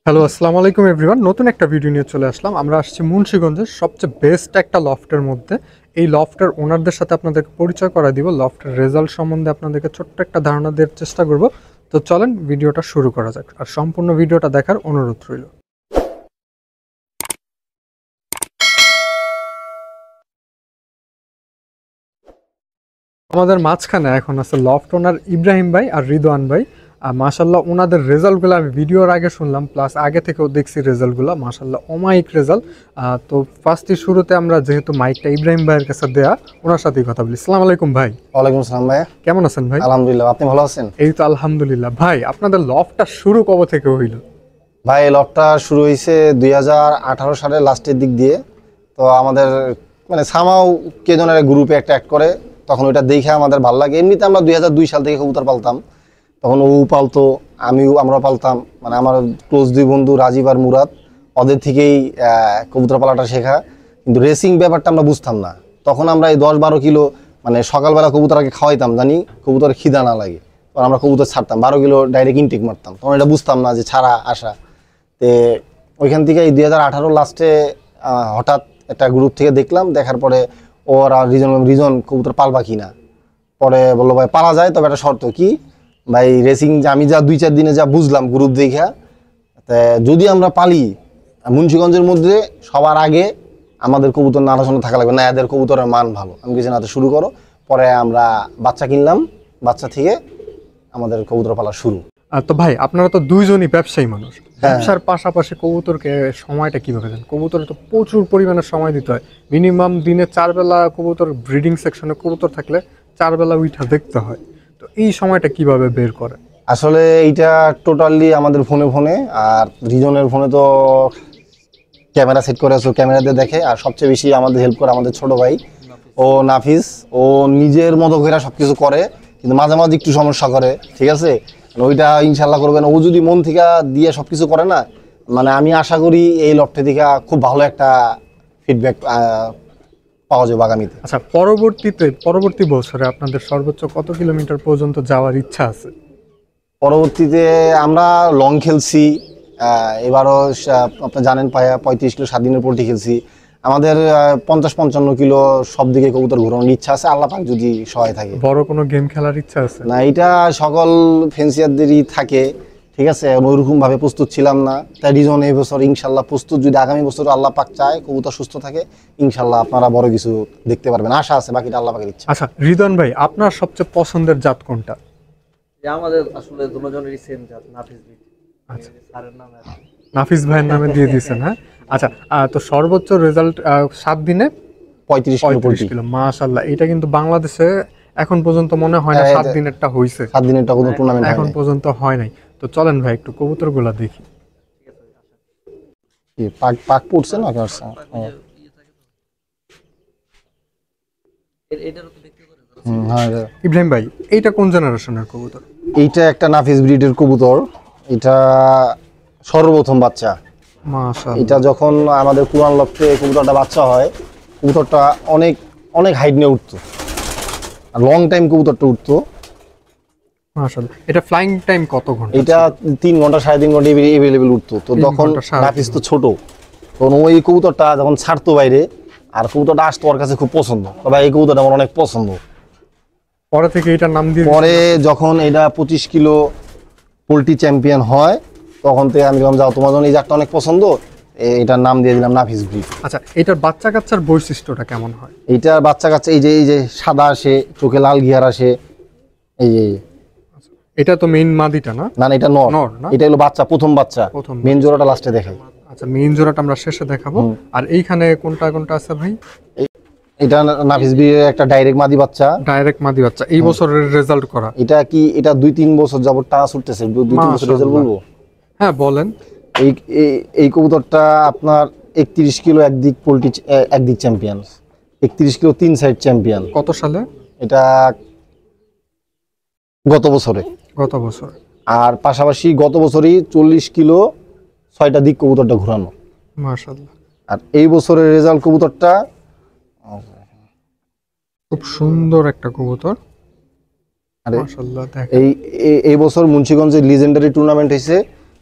Hello, আসসালামু আলাইকুম everyone. নতুন একটা ভিডিও নিয়ে চলে আসলাম। আমরা আসছি মুন্সিগঞ্জের সবচেয়ে বেস্ট একটা লফটের মধ্যে। এই লফটের ওনারদের সাথে আপনাদেরকে পরিচয় করায় দিব। লফটের রেজাল্ট সম্বন্ধে আপনাদেরকে ছোট্ট একটা ধারণা দেওয়ার চেষ্টা করব। তো চলেন ভিডিওটা শুরু করা যাক, আর সম্পূর্ণ ভিডিওটা দেখার অনুরোধ রইল। আমাদের মাঝখানে এখন আছে লফট ওনার ইব্রাহিম ভাই আর রিদওয়ান ভাই। আর মাশাল্লাহ ওনাদের রেজাল্টগুলো আমি ভিডিওর আগে শুনলাম, প্লাস আগে থেকেও দেখছি রেজাল্টগুলো মাশাল্লাহ অমায়িক রেজাল্ট। তো ফার্স্টে শুরুতে আমরা যেহেতু মাইকটা ইব্রাহিম ভাইয়ের কাছে দেয়া, ওনার সাথেই কথা বলি। আসসালামু আলাইকুম ভাই। ওয়ালাইকুম আসসালাম ভাই। কেমন আছেন ভাই? আলহামদুলিল্লাহ, আপনি ভালো আছেন? এই তো আলহামদুলিল্লাহ। ভাই আপনাদের লফটটা শুরু কবে থেকে হইল? ভাই লবটা শুরু হয়েছে 2018 সালের লাস্টের দিক দিয়ে। তো আমাদের মানে সামাও কে জনের গ্রুপে একটা অ্যাড করে, তখন ওইটা দেখে আমাদের ভালো লাগে। এমনিতে আমরা 2002 সাল থেকে কবুতর পালতাম, তখন ও পালতো, আমরা পালতাম। মানে আমার ক্লোজ দুই বন্ধু রাজীব আর মুরাদ, ওদের থেকেই কবুতর পালাটা শেখা। কিন্তু রেসিং ব্যাপারটা আমরা বুঝতাম না। তখন আমরা এই 10-12 কিলো মানে সকালবেলা কবুতরকে খাওয়াইতাম, জানি কবুতর খিদা না লাগে, তখন আমরা কবুতর ছাড়তাম 12 কিলো ডাইরেক্ট ইনটেক মারতাম। তখন এটা বুঝতাম না যে ছাড়া আসা। তে ওইখান থেকে এই 2018 লাস্টে হঠাৎ একটা গ্রুপ থেকে দেখলাম, দেখার পরে ওরা রিজন কবুতর পালবা কিনা, পরে বললো ভাই পালা যায়, তবে একটা শর্ত কি ভাই, রেসিং আমি যা 2-4 দিনে যা বুঝলাম গ্রুপ দেখা, যদি আমরা পালি মুন্সিগঞ্জের মধ্যে সবার আগে আমাদের কবুতর নাড়াশোনা থাকা লাগবে না, এদের কবুতরের মান ভালো। আমি কিছু না, শুরু করো। পরে আমরা বাচ্চা কিনলাম, বাচ্চা থেকে আমাদের কবুতর পালা শুরু। তো ভাই আপনারা তো দুইজনই ব্যবসায়ী মানুষ, ব্যবসার পাশাপাশি কবুতরকে সময়টা কিভাবে দেন? কবুতরে তো প্রচুর পরিমাণে সময় দিতে হয়। মিনিমাম দিনে 4 বেলা কবুতর ব্রিডিং সেকশনে কবুতর থাকলে 4 বেলা উইঠা দেখতে হয়। তো এই সময়টা কিভাবে বের করে? আসলে এইটা টোটালি আমাদের ফোনে আর রিজনের ফোনে তো ক্যামেরা সেট করে আছো, ক্যামেরাতে দেখে। আর সবচেয়ে বেশি আমাদের হেল্প করে আমাদের ছোট ভাই ও নাফিস। ও নিজের মতো করে সবকিছু করে, কিন্তু মাঝে মাঝে একটু সমস্যা করে, ঠিক আছে? ওইটা ইনশাল্লাহ করবেন। ও যদি মন থেকে দিয়ে সবকিছু করে না, মানে আমি আশা করি এই লটটা থেকে খুব ভালো একটা ফিডব্যাক পাওয়া যাবে আগামীতে। আচ্ছা, পরবর্তী বছরে আপনাদের সর্বোচ্চ কত কিলোমিটার পর্যন্ত যাওয়ার ইচ্ছা আছে? পরবর্তীতে আমরা লং খেলছি, এবারও আপনি জানেন 35 কিলো 7 দিনের পোল্ট্রি খেলছি। আমাদের 50-55 কিলো সব দিকে কবুতর ঘোরানোর ইচ্ছা আছে, আল্লাহ পাক যদি সহায় থাকে। বড় কোনো গেম খেলার ইচ্ছা আছে না? এটা সকল ফেন্সিয়ারদেরই থাকে, ঠিক আছে? ওইরকম ভাবে প্রস্তুত ছিলাম না, তাই রিজন এই বছর ইনশাল্লাহ প্রস্তুত। যদি আগামী বছর আল্লাহ পাক চায় কবুতর সুস্থ থাকে, ইনশাল্লাহ আপনারা বড় কিছু দেখতে পারবেন, আশা আছে। বাকিটা আল্লাহ পাকের ইচ্ছা। আচ্ছা রিদওয়ান ভাই, আপনার সবচেয়ে পছন্দের জাত কোনটা? আমাদের আসলে দুজনেরই সেম জাত, নাফিস বিট। আচ্ছা, স্যারের নামে নাফিস ভাইয়ের নামে দিয়ে দিয়েছেন, হ্যাঁ? আচ্ছা, তো সর্বোচ্চ রেজাল্ট 7 দিনে 35 কিলো, মাশাআল্লাহ। এটা কিন্তু বাংলাদেশে এখন পর্যন্ত মনে হয় না 7 দিনেরটা হইছে। 7 দিনেরটা কোনো টুর্নামেন্ট এখন পর্যন্ত হয় নাই। তো চলেন ভাই একটু কবুতরগুলা দেখি। পাক পড়ছে না? ইব্রাহিম ভাই, এইটা কোন জেনারেশনের কবুতর? এইটা একটা নাফিস ব্রিডের কবুতর। এটা সর্বপ্রথম বাচ্চা। মাশাআল্লাহ। এটা যখন আমাদের পুরান লফটে কবুতরটা বাচ্চা হয়, কবুতরটা অনেক অনেক হাইট নিয়ে উঠতো, আর লং টাইম কবুতরটা উঠতো। মাশাআল্লাহ। এটা ফ্লাইং টাইম কত ঘন্টা? এটা 3 ঘন্টা 3.5 ঘন্টা এভেলেবেল উঠতো। তো তখন নাফিস তো ছোট, তখন ওই কবুতরটা যখন ছাড়তো বাইরে, আর কবুতরটা আসতো ওর কাছে খুব পছন্দ। তবে এই কবুতরটা আমার অনেক পছন্দ। পরে থেকে এটার নাম দিয়ে পরে যখন এটা 25 কিলো পোল্ট্রি চ্যাম্পিয়ন হয়, তখন থেকে আমি বললাম যাও, তোমার জন্য এই জাতটা অনেক পছন্দ, এটার নাম দিয়ে দিলাম নাফিস ব্রিড। আচ্ছা, এটার বাচ্চা কাচ্চার বৈশিষ্ট্যটা কেমন হয়? এইটার বাচ্চা কাচ্চা এই যে সাদা আসে, চোখে লাল গিয়ার আসে, এই যে। এটা তো মেইন মাদিটা না? না, এটা নর না? এটা হলো বাচ্চা, প্রথম বাচ্চা। মেন জোড়াটা লাস্টে দেখাই। আচ্ছা, মেইন জোড়াটা আমরা শেষে দেখাবো। আর এইখানে কোনটা কোনটা আছে ভাই? এটা নাফিস ব্রিডের একটা ডাইরেক্ট মাদি বাচ্চা। ডাইরেক্ট মাদি বাচ্চা, এই বছরের রেজাল্ট করা। এটা কি এটা 2-3 বছর যাবত টানা ছুটতেছে, 2-3 বছর রেজাল্ট বলবো। হ্যাঁ বলেন। এই কবুতরটা আপনার 31 কিলো একদিক পোল্ট্রি, একদিক চ্যাম্পিয়ন, 31 কিলো 3 সাইড চ্যাম্পিয়ন। কত সালে? এটা গত বছরে। আর পাশাপাশি গত বছরই 40 কিলো 6টা দিক কবুতরটা ঘোরানো। মাশাআল্লাহ। আর এই বছরের রেজাল্ট কবুতরটা খুব সুন্দর একটা কবুতর। এই বছর মুন্সিগঞ্জে লিজেন্ডারি টুর্নামেন্ট হয়েছে,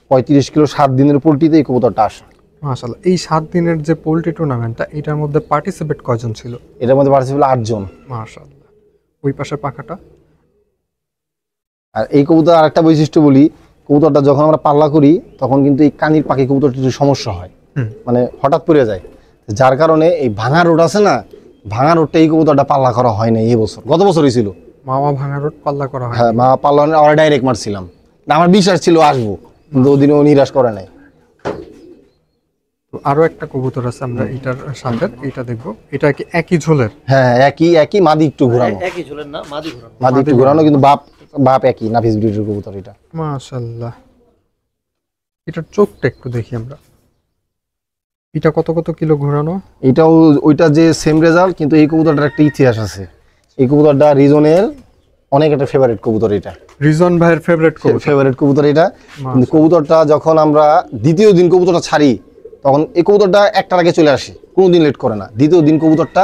35 কিলো 7 দিনের পোলট্রিতে এই কবুতরটা আসে। মাশাআল্লাহ। এই 7 দিনের যে পোল্ট্রি টুর্নামেন্টটা, এটার মধ্যে পার্টিসিপেট কয়জন ছিল? এটার মধ্যে পার্টিসিপেট 8 জন। মাশাআল্লাহ। ওই পাশের পাখাটা? আর এই কবুতর আরেকটা বৈশিষ্ট্য বলি, কবুতরটা যখন আমরা পাল্লা করি তখন কিন্তু এই কানির পাখি কবুতরটির একটু সমস্যা হয়, মানে হঠাৎ পড়ে যায়, যার কারণে এই ভাঙা রোড আছে না, ভাঙা রোডটা এই কবুতরটা পাল্লা করা হয় না এই বছর, গত বছরই ছিল। মামা ভাঙা রোড পাল্লা করা হয়? হ্যাঁ, মা পাল্লা আমরা ডাইরেক্ট মারছিলাম না, আমার বিশ্বাস ছিল আসবো, কিন্তু ওদিনও নিরাশ করে নাই। তো আরো একটা কবুতর আছে, আমরা এটার সাথে এটা দেখবো। এটা কি একই ঝোলের? হ্যাঁ, একই মাদি একটু ঘোরানো, একই ঝোলের না, মাদি ঘোরানো। মাদি একটু ঘোরানো, কিন্তু বাপ একই, নাফিস ব্রিডের কবুতর এটা। মাশাআল্লাহ। এটার চোখটা একটু দেখি আমরা। এটা কত কত কিলো ঘোরানো? এটাও ওইটা যে সেম রেজাল্ট, কিন্তু এই কবুতরটার একটা ইতিহাস আছে। এই কবুতরটা রিজনের অনেক একটা ফেভারিট কবুতর, এটা রিজন ভাইয়ের ফেভারিট কবুতর। ফেভারিট কবুতর এটা। কিন্তু কবুতরটা যখন আমরা দ্বিতীয় দিন কবুতরটা ছাড়ি, তখন এই কবুতরটা একটার আগে চলে আসে, কোনোদিন লেট করে না। দ্বিতীয় দিন কবুতরটা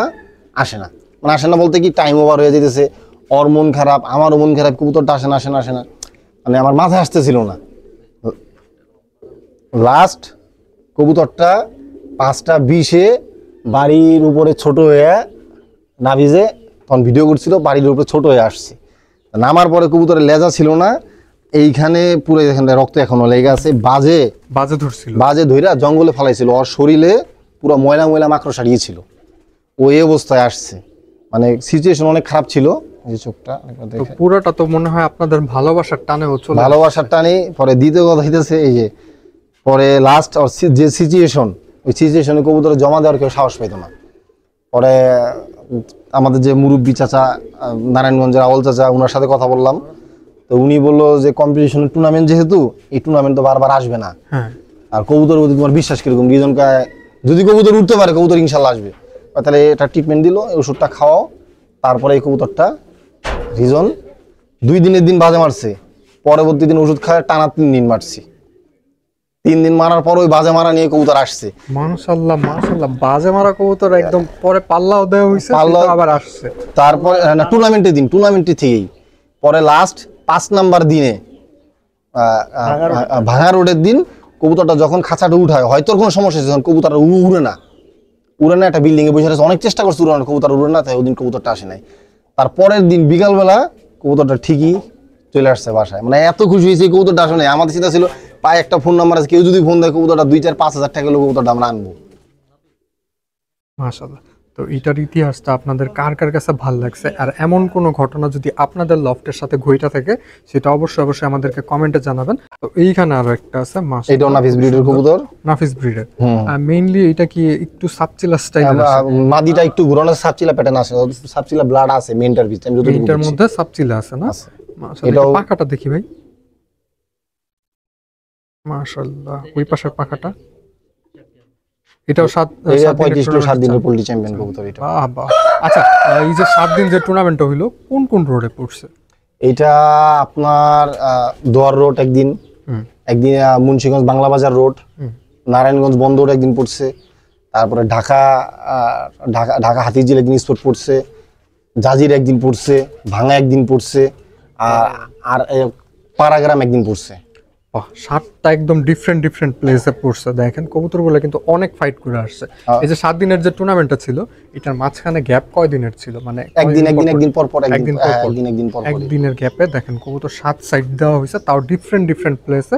আসে না, মানে আসে না বলতে কি টাইম ওভার হয়ে যেতেছে, ওর মন খারাপ, আমারও মন খারাপ, কবুতরটা আসে না, মানে আমার মাথায় আসতেছিল না। লাস্ট কবুতরটা 5:20 বাড়ির উপরে ছোট হয়ে নাভিজে, তখন ভিডিও করছিল, বাড়ির উপরে ছোট হয়ে আসছে। নামার পরে কবুতরের লেজা ছিল না, এইখানে পুরো এখানে রক্ত এখনো লেগে আছে, বাজে ধরছিল, বাজে ধইরা জঙ্গলে ফালাইছিল, ওর শরীরে পুরো ময়লা মাকড় সারিয়েছিল, ওই অবস্থায় আসছে, মানে সিচুয়েশন অনেক খারাপ ছিল। এই চোখটা তো পুরোটা তো মনে হয় আপনাদের ভালোবাসার টানে চলে, ভালোবাসার টানে। পরে দ্বিতীয় কথা হইতেছে এই যে পরে লাস্ট যে সিচুয়েশন, ওই সিচুয়েশনে কবুতরে জমা দেওয়ার কেউ সাহস পাইতো না। পরে আমাদের যে মুরব্বী চাচা, নারায়ণগঞ্জের আওয়াল চাচা, ওনার সাথে কথা বললাম, তো উনি বললো যে কম্পিটিশনের টুর্নামেন্ট, যেহেতু এই টুর্নামেন্ট তো বারবার আসবে না, আর কবুতর প্রতি তোমার বিশ্বাস কিরকম, রিজনকে যদি কবুতর উঠতে পারে কবুতর ইনশাল্লাহ আসবে, তাহলে এটা ট্রিটমেন্ট দিল, এই ওষুধটা খাওয়াও। তারপরে এই কবুতরটা রিজন 2 দিনের দিন বাজে মারছে, পরবর্তী দিন ওষুধ খায় টানা 3 দিন মারছি। 3 দিন মারার পর ওই বাজে মারা নিয়ে কবুতর আসছে। মাশাআল্লাহ মাশাআল্লাহ। বাজে মারা কবুতর একদম পরে পাল্লাও দেওয়া হইছে, আবার আসছে। তারপর না, টুর্নামেন্টে থেকেই পরে লাস্ট 5 নাম্বার দিনে ভাঙা রোডের দিন কবুতরটা যখন খাঁচাটা উঠায়, হয়তো কোনো সমস্যা হচ্ছে, কবুতর উড়ে না, একটা বিল্ডিং এ বসে আছে, অনেক চেষ্টা করছে উড়ানোর, কবুতর উড়ে না, তাই ওদিন কবুতরটা আসে নাই। তারপরের দিন বিকালবেলা কবুতরটা ঠিকই চলে আসছে বাসায়, মানে এত খুশি হয়েছে কবুতরটা আসে নাই। আমাদের চিন্তা ছিল পায়ে একটা ফোন নাম্বার আছে, কেউ যদি ফোন দেয় কবুতরটা 2-4-5 হাজার টাকা কবুতরটা আমরা আনবো। মাশাআল্লাহ। তো এটার ইতিহাসটা আপনাদের কার কার কাছে ভালো লাগছে, আর এমন কোনো ঘটনা যদি আপনাদের লফটের সাথে ঘইটা থাকে, সেটা অবশ্যই আমাদেরকে কমেন্টে জানাবেন। তো এইখানে আরো একটা আছে, এটাও নাফিস ব্রিডের কবুতর, নাফিস ব্রিডের। মেইনলি এটা কি একটু সাবচিলা স্টাইল, মাদিটা একটু ঘুরানো, সাবচিলা প্যাটার্ন আছে, সাবচিলা ব্লাড আছে মেইনটার ভিতরে, আমি যতটুকু এটার মধ্যে সাবচিলা আছে না? মাশাআল্লাহ। এটাও পাখাটা দেখি ভাই, মাশাআল্লাহ। ওই পাশের পাখাটা, এটাও 7 দিনের পোল্ট্রি চ্যাম্পিয়ন কবুতর এটা। বাহ। আচ্ছা, এই যে 7 দিন যে টুর্নামেন্টটা হইলো, কোন রোডে পড়ছে? এটা আপনার দোয়ার রোড একদিন মুন্সিগঞ্জ বাংলা বাজার রোড, নারায়ণগঞ্জ বন্দর একদিন পড়ছে, তারপরে ঢাকা হাতিঝিল একদিন স্পট পড়ছে, জাজির একদিন পড়ছে, ভাঙা একদিন পড়ছে, আর পাড়াগ্রাম একদিন পড়ছে। 7টা একদম ডিফারেন্ট প্লেসে পড়ছে। দেখেন কবুতরগুলো কিন্তু অনেক ফাইট করে আসছে। এই যে 7 দিনের যে টুর্নামেন্টটা ছিল, এটার মাঝখানে গ্যাপ কয় দিনের ছিল? মানে একদিন পর একদিনের গ্যাপে দেখেন কবুতর 7 সাইড দেওয়া হয়েছে, তাও ডিফারেন্ট প্লেসে,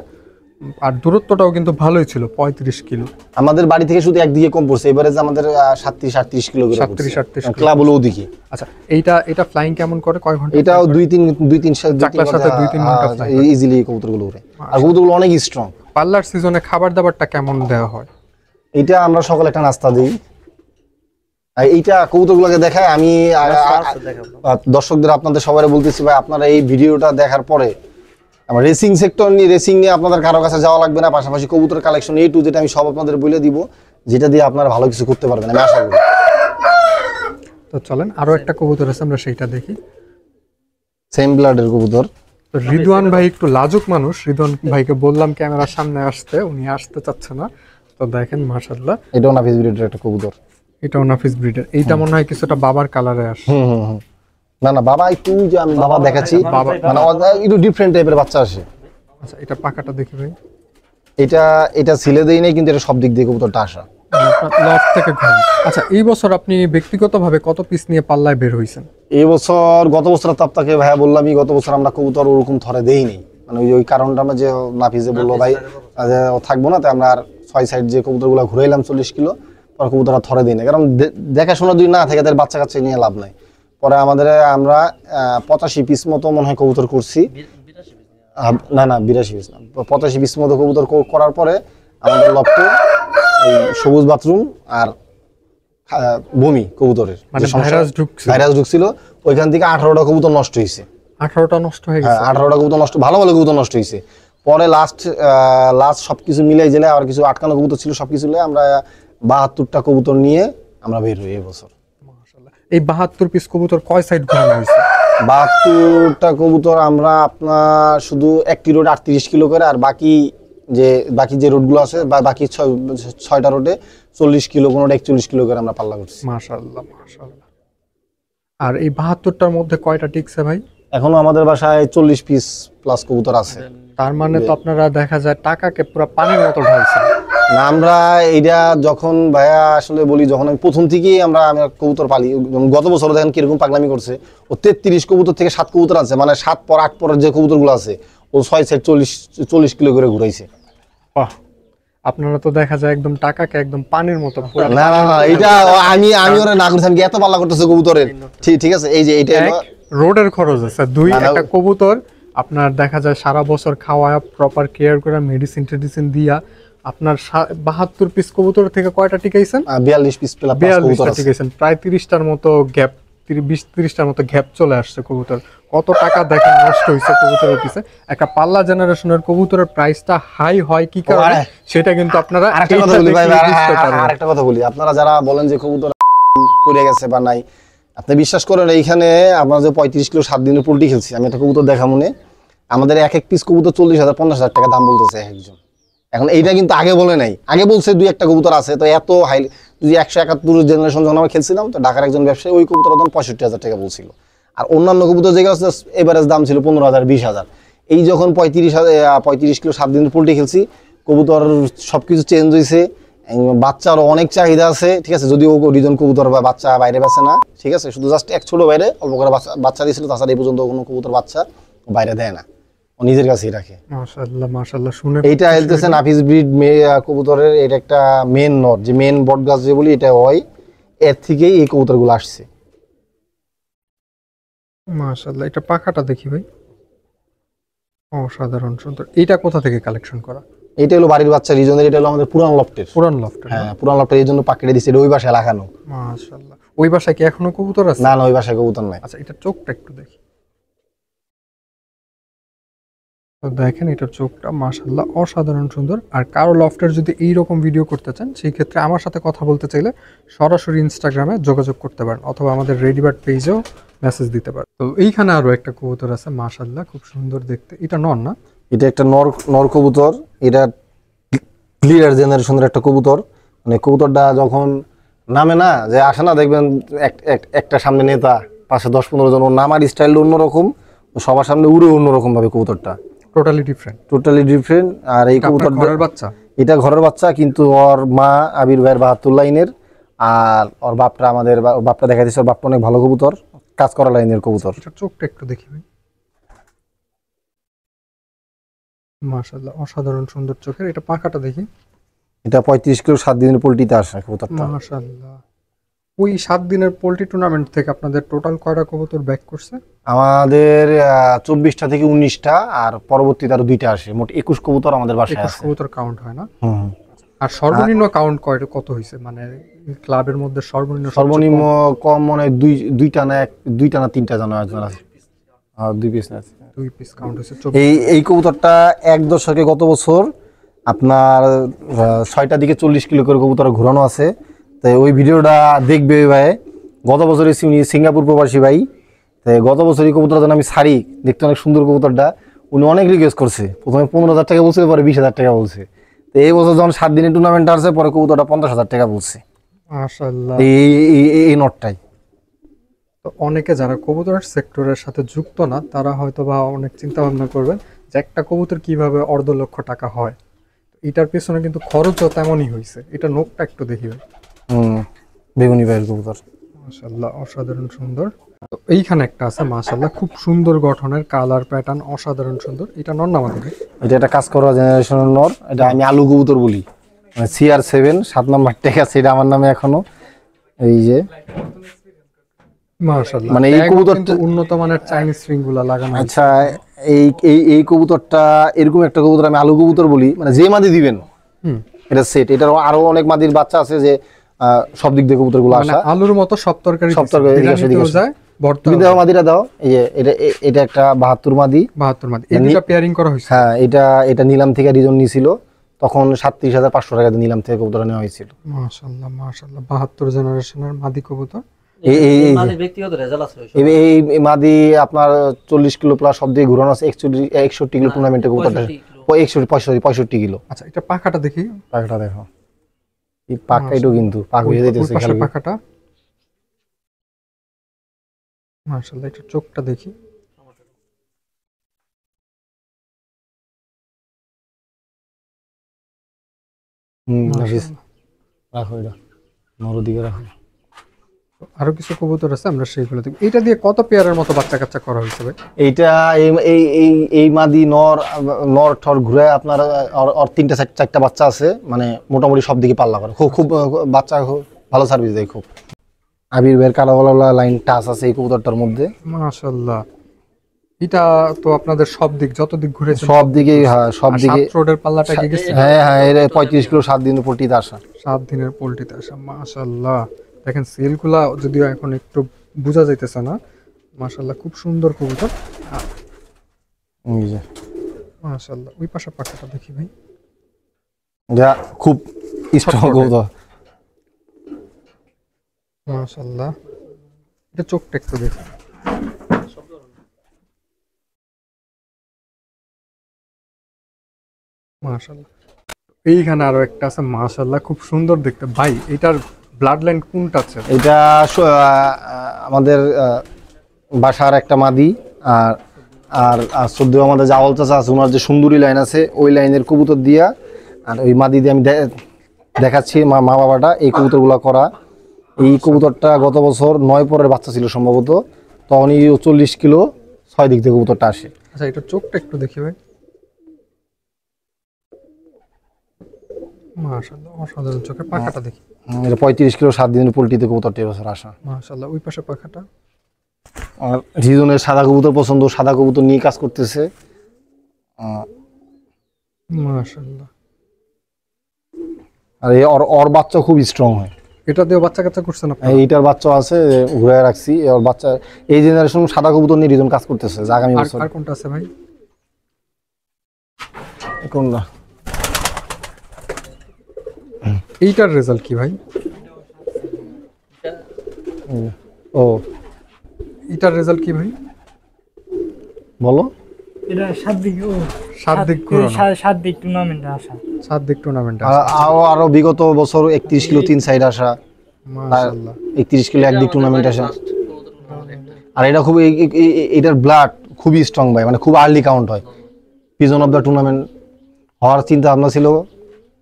আর দূরত্বটাও কিন্তু ভালোই ছিল, 35 কিলো। আমাদের বাড়ি থেকে শুধু একদিকে কম পড়ছে, এবারে যে আমাদের 37-38 কিলো, 37-38 ক্লাব হলো ওদিকে। আচ্ছা, এটা ফ্লাইং কেমন করে, কয় ঘন্টা? এটাও 2-3 চাকলার সাথে 2-3 ঘন্টা ফ্লাই ইজিলি কবুতরগুলো ওড়ে, আর কবুতরগুলো অনেক স্ট্রং। পার্লার সিজনে খাবার দাবারটা কেমন দেওয়া হয়? এটা আমরা সকালে একটা নাস্তা দিই। এইটা কবুতরগুলোকে দেখায়, আমি দর্শকদের আপনাদের সবাই বলতেছি, ভাই আপনারা এই ভিডিওটা দেখার পরে আমার রেসিং সেক্টর নিয়ে, রেসিং নিয়ে আপনাদের কারো কাছে যাওয়া লাগবে না, পাশাপাশি কবুতর কালেকশন A to Z আমি সব আপনাদের বলে দিব, যেটা দিয়ে আপনারা ভালো কিছু করতে পারবেন, আমি আশা করি। তো চলেন আরো একটা কবুতর আছে, আমরা সেইটা দেখি। সেম ব্লাডের কবুতর। তো রিদওয়ান ভাই একটু লাজুক মানুষ, রিদওয়ান ভাইকে বললাম ক্যামেরার সামনে আসতে, উনি আসতে চাচ্ছে না। তো দেখেন মাশাআল্লাহ, এটাও নাফিস ব্রিডের একটা কবুতর। এটাও নাফিস ব্রিডের। এইটা মনে হয় কিছুটা বাবার কালারে আসে। না বাবা একটু, যে আমি বাবা দেখাচ্ছি, মানে একটু ডিফারেন্ট টাইপের বাচ্চা আসে। আচ্ছা, এটা পাকাটা দেখি ভাই। এটা এটা ছিলে দেই নাই, কিন্তু এটা সব দিক দিয়ে কবুতরটা আসা। লফট থেকে ঘুরে। আচ্ছা, এই বছর আপনি ব্যক্তিগতভাবে কত পিস নিয়ে পাল্লায় বের হয়েছেন? এই বছর, গত বছর তো আপনাকে ভাইয়া বললামই, গত বছর আমরা কবুতর ওরকম থরে দেইনি, মানে ওই কারণটা আমরা যে নাফিজে বললো ভাই যে ও থাকবো না, তাই আমরা আর 6 সাইড যে কবুতরগুলো ঘুরাইলাম 40 কিলো, পরে কবুতরটা থরে দিই না, কারণ দেখাশোনা যদি না থাকে তাদের বাচ্চা কাচ্চা নিয়ে লাভ নাই। পরে আমরা 85 পিস মতো মনে হয় কবুতর করছি, না 82 পিস না, 85 পিস মতো কবুতর করার পরে আমাদের লফটে এই সবুজ বাথরুম আর বমি কবুতরের মানে ভাইরাস ঢুকছিল, ওইখান থেকে 18টা কবুতর নষ্ট হয়েছে। 18টা নষ্ট হয়ে গেছে? 18টা কবুতর নষ্ট, ভালো ভালো কবুতর নষ্ট হয়েছে। পরে লাস্ট সবকিছু মিলাই জেলে আর কিছু আটকানো কবুতর ছিল, সবকিছু মিলে আমরা 72টা কবুতর নিয়ে আমরা বের হই এই বছর। মাশাআল্লাহ। এই 72 পিস কবুতর কয় সাইড ঘোরানো হয়েছে? 72টা কবুতর আমরা আপনার শুধু একটি রোড 38 কিলো করে, আর বাকি যে রোডগুলো আছে বা বাকি 6টা রোডে 40 কিলো, কোনোটা 41 কিলো করে আমরা পাল্লা করছি। মাশাআল্লাহ মাশাআল্লাহ। আর এই 72টার মধ্যে কয়টা টিকছে ভাই? এখনো আমাদের বাসায় 40 পিস প্লাস কবুতর আছে। তার মানে তো আপনারা দেখা যায় টাকাকে পুরো পানির মতো ঢালছেন। না, আমরা এইটা যখন ভাইয়া আসলে বলি, যখন আমি প্রথম থেকেই আমরা কবুতর পালি, গত বছর দেখেন কিরকম পাগলামি করছে, ও 33 কবুতর থেকে 7 কবুতর আছে, মানে 7 পর 8 পরের যে কবুতরগুলো আছে ও 6 সাইড 40 কিলো করে ঘুরাইছে। বাহ, আপনারা তো দেখা যায় একদম টাকাকে একদম পানির মতো পুরো। না এটা আমি ওরা না করছি, আমি এত পাল্লা করতেছে কবুতরের। ঠিক আছে, এই যে এইটা রোডের খরচ আছে, 2 একটা কবুতর আপনার দেখা যায় সারা বছর খাওয়ায় প্রপার কেয়ার করে মেডিসিন দিয়া আপনার 72 পিস কবুতর থেকে কয়টা টিকাইছেন? 42 পিস প্লাস কবুতর আছে, টিকাইছেন। প্রায় 30টার মতো গ্যাপ, 20-30টার মতো গ্যাপ চলে আসছে কবুতর। কত টাকা দেখেন নষ্ট হইছে কবুতরের পিছে। একটা পাল্লা জেনারেশনের কবুতরের প্রাইসটা হাই হয় কি কারণে, সেটা কিন্তু আপনারা আরেকটা কথা বলি, আপনারা যারা বলেন যে কবুতর পড়ে গেছে বা নাই, আপনি বিশ্বাস করেন এইখানে আমরা যে 35 কিলো 7 দিনের পোল্ট্রি খেলছি, আমি একটা কবুতর দেখা মনে, আমাদের এক পিস কবুতর 40,000-50,000 টাকা দাম বলতেছে একজন। এখন এইটা কিন্তু আগে বলে নাই, আগে বলছে 2-1টা কবুতর আছে, তো এত হাই, যদি 171 জেনারেশন যখন আমরা খেলছিলাম, তো ঢাকার একজন ব্যবসায়ী ওই কবুতরের দাম 65,000 টাকা বলছিল, আর অন্যান্য কবুতর যেগুলো আছে এভারেজ দাম ছিল 15,000-20,000। এই যখন 35 কিলো 7 দিনের পোল্ট্রি খেলছি, কবুতর সবকিছু চেঞ্জ হয়েছে, বাচ্চারও অনেক চাহিদা আছে, ঠিক আছে, যদিও রিজন কবুতর বা বাচ্চা বাইরে বেছে না, ঠিক আছে, শুধু জাস্ট এক ছোট বাইরে অল্প করে বাচ্চা দিয়েছিল, তাছাড়া এই পর্যন্ত কোনো কবুতর বাচ্চা বাইরে দেয় না, ও নিজের কাছেই রাখে। মাশাআল্লাহ মাশাআল্লাহ। শুনে এইটা হইতেছে নাফিস ব্রিড কবুতরের, এটা একটা মেন নট, যে মেন বট গাছ যে বলি, এটা হয় এর থেকেই এই কবুতরগুলো আসছে। মাশাআল্লাহ। এটা পাখাটা দেখি ভাই, অসাধারণ সুন্দর। এটা কোথা থেকে কালেকশন করা? এটা হলো বাড়ির বাচ্চা রিজনের, এটা হলো আমাদের পুরান লফটের। হ্যাঁ, পুরান লফটের, এই জন্য পাকেটে দিচ্ছে, এটা ওই বাসায় লাগানো। মাশাআল্লাহ। ওই বাসায় কি এখনো কবুতর আছে? না, ওই বাসায় কবুতর নাই। আচ্ছা, এটা চোখটা একটু দেখি। তো দেখেন এটার চোখটা মাশাআল্লাহ অসাধারণ সুন্দর। আর কারো লফটের যদি এইরকম ভিডিও করতে চান, সেই ক্ষেত্রে আমার সাথে কথা বলতে চাইলে সরাসরি ইনস্টাগ্রামে যোগাযোগ করতে পারেন, অথবা আমাদের রেডিবার্ড পেজেও মেসেজ দিতে পারেন। তো এইখানে আরো একটা কবুতর আছে মাশাআল্লাহ, খুব সুন্দর দেখতে। এটা নর না? এটা একটা নর কবুতর, এটা ক্লিয়ার জেনারেশনের একটা কবুতর। মানে কবুতরটা যখন নামে না, যে আসে না, দেখবেন একটা সামনে নেতা, পাশে 10-15 জন, ওর নামার স্টাইলটা অন্যরকম, সবার সামনে উড়ে অন্যরকম ভাবে কবুতরটা টোটালি ডিফারেন্ট। আর এই কবুতর ঘরের বাচ্চা, এটা ঘরের বাচ্চা, কিন্তু ওর মা আবির ভাইয়ের 72 লাইনের, আর ওর বাপটা দেখা দিচ্ছে, ওর বাপটা অনেক ভালো কবুতর, কাজ করা লাইনের কবুতর। চোখটা একটু দেখি ভাই, মাশাআল্লাহ অসাধারণ সুন্দর চোখের। এটা পাখাটা দেখি, এটা 35 কিলো 7 দিনের পোল্ট্রিতে আসে কবুতরটা। মাশাআল্লাহ। ওই 7 দিনের পোল্ট্রি টুর্নামেন্ট থেকে আপনাদের টোটাল কয়টা কবুতর ব্যাক করছে? আমাদের 24টা থেকে 19টা, আর পরবর্তীতে আরো 2টা আসে, মোট 21 কবুতর আমাদের বাসায় আছে। 21 কবুতর কাউন্ট হয় না? আর সর্বনিম্ন কাউন্ট কত হইছে, মানে ক্লাবের মধ্যে সর্বনিম্ন কম মনে হয় 2টা না 3টা জানো একজন আছে। 2 পিস না, 2 পিস কাউন্ট হইছে। এই কবুতরটা এক দশকে গত বছর আপনার 6টার দিকে 40 কিলো করে কবুতর ঘোরানো আছে। তাই ওই ভিডিওটা দেখবে ভাই, গত বছর উনি সিঙ্গাপুর প্রবাসী ভাই, তাই গত বছরই কবুতরটা আমি ছাড়ি, দেখতে অনেক সুন্দর কবুতরটা, উনি অনেক রিকোয়েস্ট করছে, প্রথমে 15,000 টাকা বলছে, পরে 20,000 টাকা বলছে। তো এই বছর যখন 7 দিনের টুর্নামেন্ট আসছে, পরে কবুতরটা 50,000 টাকা বলছে। মাশাআল্লাহ। এই নটটাই। তো অনেকে যারা কবুতরের সেক্টরের সাথে যুক্ত না, তারা হয়তো বা অনেক চিন্তা ভাবনা করবেন যে একটা কবুতর কিভাবে 1.5 লক্ষ টাকা হয়। এটার পেছনে কিন্তু খরচও তেমনই হয়েছে। এটা নোকটা একটু দেখি ভাই। বেগুনি ভাইয়ের কবুতর। মাশাআল্লাহ অসাধারণ সুন্দর। তো এইখানে একটা আছে মাশাআল্লাহ খুব সুন্দর গঠনের, কালার প্যাটার্ন অসাধারণ সুন্দর। এটা নর না মাদি? এটা একটা কাজ করা জেনারেশনের নর, এটা আমি আলু কবুতর বলি, মানে CR7 7 নম্বর ট্যাগ আছে এটা আমার নামে এখনো। এই যে মাশাআল্লাহ মানে এই কবুতরটা কিন্তু উন্নত মানের চাইনিজ রিং গুলা লাগানো আছে। আচ্ছা, এই এই এই কবুতরটা এরকম একটা কবুতর আমি আলু কবুতর বলি, মানে যে মাদি দিবেন এটা সেট। এটার আরো অনেক মাদির বাচ্চা আছে যে সব দিক দিয়ে কবুতরগুলো মানে আসা, আলুর মতো সব তরকারি সব তরকারি এদিকে আসে, এদিকে আসে। যায় ভর্তা। তুমি দাও মাদিটা দাও, এই যে এটা একটা 72 মাদি। 72 মাদি। এই দুটো পেয়ারিং করা হয়েছে। হ্যাঁ, এটা নিলাম থেকে রিজন নিছিল, তখন 37,500 টাকা দিয়ে নিলাম থেকে কবুতর নেওয়া হয়েছিল। মাশাআল্লাহ মাশাআল্লাহ 72 জেনারেশনের মাদি কবুতর। এই মালিক ব্যক্তিগত রেজাল্ট আছে ওই সব। এই মাদি আপনার 40 কিলো প্লাস সব দিয়ে ঘুরানো আছে, 61 কিলো টুর্নামেন্টে কবুতরটা 65 কিলো। আচ্ছা এটা পাখাটা দেখি। পাখাটা দেখো, এই পাখাইটো কিন্তু পাক হয়ে যাইতেছে ওই পাশে খালি। পাখাটা মাশাআল্লাহ, এটা চোখটা দেখি। নাফিস রাখো, এটা নর দিকে রাখো। আরো কিছু কবুতর আছে, আমরা সেইগুলো দেখি। এটা দিয়ে কত পেয়ারের মতো বাচ্চা কাচ্চা করা হয়েছে ভাই? এইটা এই মাদি নর ঠর ঘুরে আপনার আর 3-4টা বাচ্চা আছে, মানে মোটামুটি সব দিকে পাল্লা করে, খুব বাচ্চা খুব ভালো সার্ভিস দেয় খুব। আবির ভাইয়ের কালাওয়ালা লাইন টাচ আছে এই কবুতরটার মধ্যে। মাশাআল্লাহ, এটা তো আপনাদের সব দিক, যত দিক ঘুরেছে সব দিকে, হ্যাঁ সব দিকে। রোডের পাল্লাটা কি গেছে? হ্যাঁ এর 35 কিলো 7 দিনের পোল্ট্রিতে আসা। 7 দিনের পোল্ট্রিতে আসা। মাশাআল্লাহ দেখেন সিলগুলা যদিও এখন একটু বোঝা যাইতেছে না। মাশাআল্লাহ খুব সুন্দর কবুতর। এই যে মাশাআল্লাহ ওই পাশে পাখাটা দেখি ভাই। যা খুব স্ট্রং কবুতর। মাশাআল্লাহ এটা চোখটা একটু দেখি। মাশাআল্লাহ এইখানে আরো একটা আছে মাশাআল্লাহ খুব সুন্দর দেখতে ভাই। এটার ব্লাড লাইন কোনটা আছে? এটা আমাদের বাসার একটা মাদি, আর আর সদ্য আমাদের জাওয়াল চাচা আছে, ওনার যে সুন্দরী লাইন আছে ওই লাইনের কবুতর দিয়া, আর ওই মাদি দিয়ে আমি দেখাচ্ছি মা বাবাটা এই কবুতরগুলো করা। এই কবুতরটা গত বছর 9 পরের বাচ্চা ছিল সম্ভবত, তখনই 40 কিলো 6 দিক থেকে কবুতরটা আসে। আচ্ছা এটা চোখটা একটু দেখি ভাই। মাশাআল্লাহ অসাধারণ চোখের পাখাটা দেখি। এটা 35 কিলো 7 দিনের পোল্ট্রিতে কবুতরটা এবছর আসা। মাশাআল্লাহ ওই পাশে পাখাটা। আর রিজনের সাদা কবুতর পছন্দ, সাদা কবুতর নিয়ে কাজ করতেছে। মাশাআল্লাহ আর ওর বাচ্চা খুব স্ট্রং হয়। এটা দিয়ে বাচ্চা কাচ্চা করছেন আপনি? এইটার বাচ্চা আছে ঘুরে রাখছি, ওর বাচ্চা এই জেনারেশন সাদা কবুতর নিয়ে রিজন কাজ করতেছে আগামী বছর। আর কোনটা আছে ভাই? কোনটা? এইটার রেজাল্ট কি ভাই? ও এটার রেজাল্ট কি ভাই? বলো। এটা 7 দিক, ও 7 দিক ঘোরানো। 7 দিক টুর্নামেন্টে আসা। 7 দিক টুর্নামেন্ট আরো বিগত বছর 31 কিলো 3 সাইড আসা, মাশাআল্লাহ 31 কিলো একদিক টুর্নামেন্ট আসা। আর এটা খুব এটার ব্লাড খুবই স্ট্রং ভাই, মানে খুব আর্লি কাউন্ট হয়। পিজন অফ দ্য টুর্নামেন্ট হওয়ার চিন্তা ভাবনা ছিল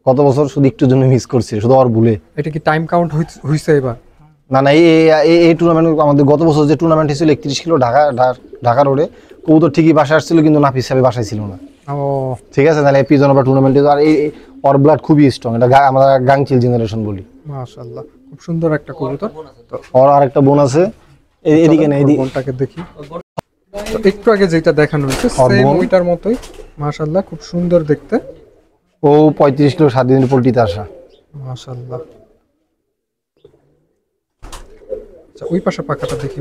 গত বছর, শুধু একটু জন্য মিস করছি, শুধু আর ভুলে। এটা কি টাইম কাউন্ট হইছে এবার? না এই টুর্নামেন্ট আমাদের গত বছর যে টুর্নামেন্ট হয়েছিল 31 কিলো ঢাকা রোডে, কবুতর ঠিকই বাসায় আসছিল কিন্তু নাফিস সাহেব বাসায় ছিল না। ও ঠিক আছে, তাহলে পিজন অফ দ্য টুর্নামেন্টে। আর এই ওর ব্লাড খুবই স্ট্রং, এটা আমরা গাংচিল জেনারেশন বলি। মাশাআল্লাহ খুব সুন্দর একটা কবুতর। তো ওর আরেকটা বোন আছে এদিকে না, এদিকে বোনটাকে দেখি। তো একটু আগে যেটা দেখানো হয়েছে সেম ওইটার মতোই মাশাআল্লাহ খুব সুন্দর দেখতে। ও 35 কিলো 7 দিনের পোল্ট্রিতে আসা। মাশাআল্লাহ আচ্ছা ওই পাশে পাখাটা দেখি।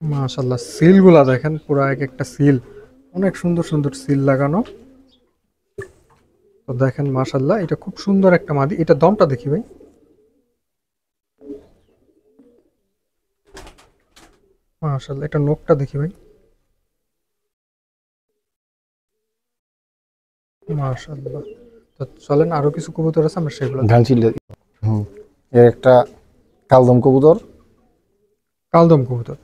মাশাআল্লাহ সিলগুলা দেখেন, পুরো এক একটা সিল অনেক সুন্দর সুন্দর সিল লাগানো। তো দেখেন মাশাআল্লাহ এটা খুব সুন্দর একটা মাদি। এটা দমটা দেখি ভাই। মাশাআল্লাহ এটা নখটা দেখি ভাই। মাশাআল্লাহ। তো চলেন আরো কিছু কবুতর আছে আমরা সেগুলো। গাংচিল এর একটা কালদম কবুতর। কালদম কবুতর।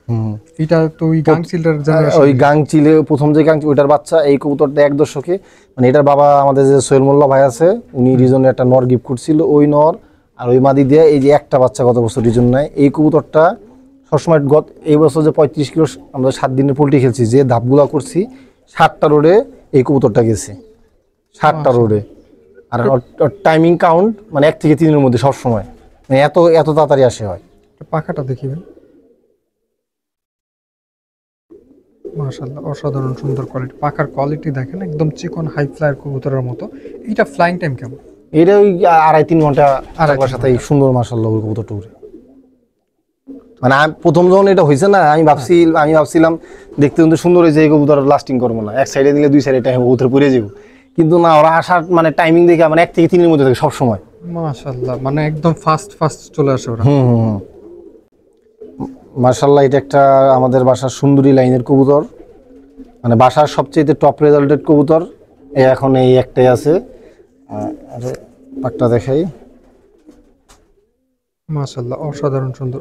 এটা তো ওই গাংচিলের ওই গাংচিলে প্রথম যে গাংচিল ওইটার বাচ্চা, এই কবুতরটা 1 দশকে, মানে এটার বাবা আমাদের যে সোহেল মোল্লা ভাই আছে উনি রিজনে একটা নর গিফট করছিল, ওই নর আর ওই মাদি দিয়ে এই যে একটা বাচ্চা গত বছর রিজন নেয়। এই কবুতরটা সবসময় এই বছর যে 35 কিলো আমরা 7 দিনের পোল্ট্রি খেলছি, যে ধাপগুলা করছি 60টা রোডে এই কবুতরটা গেছে, 60টা রোডে। আর টাইমিং কাউন্ট মানে 1 থেকে 3 দিনের মধ্যে সবসময়, মানে এত এত তাড়াতাড়ি আসে হয়। পাখাটা দেখিবেন, মাশাআল্লাহ অসাধারণ সুন্দর কোয়ালিটি। পাখার কোয়ালিটি দেখেন একদম চিকন হাই ফ্লায়ার কবুতরের মতো। এটা ফ্লাইং টাইম কেমন? এটা ওই 2.5-3 ঘন্টা আমার সাথে সুন্দর মাশাআল্লাহ ওই কবুতরটা উড়ে। মানে প্রথম যখন এটা হয়েছে না, আমি ভাবছিলাম দেখতে কিন্তু সুন্দর হয়েছে, এই কবুতর লাস্টিং করবো না, এক সাইডে দিলে 2 সাইডে টাইম কবুতর পড়ে যাবো, কিন্তু না ওরা আসার মানে টাইমিং দেখে মানে 1 থেকে 3 দিনের মধ্যে থাকে সবসময়। মাশাআল্লাহ, মানে একদম ফাস্ট চলে আসে ওরা। মাশাআল্লাহ, এটা একটা আমাদের বাসার সুন্দরী লাইনের কবুতর, মানে বাসার সবচেয়ে টপ রেজাল্টেড কবুতর এখন এই একটাই আছে। আরে পাকটা দেখাই, মাশাআল্লাহ অসাধারণ সুন্দর।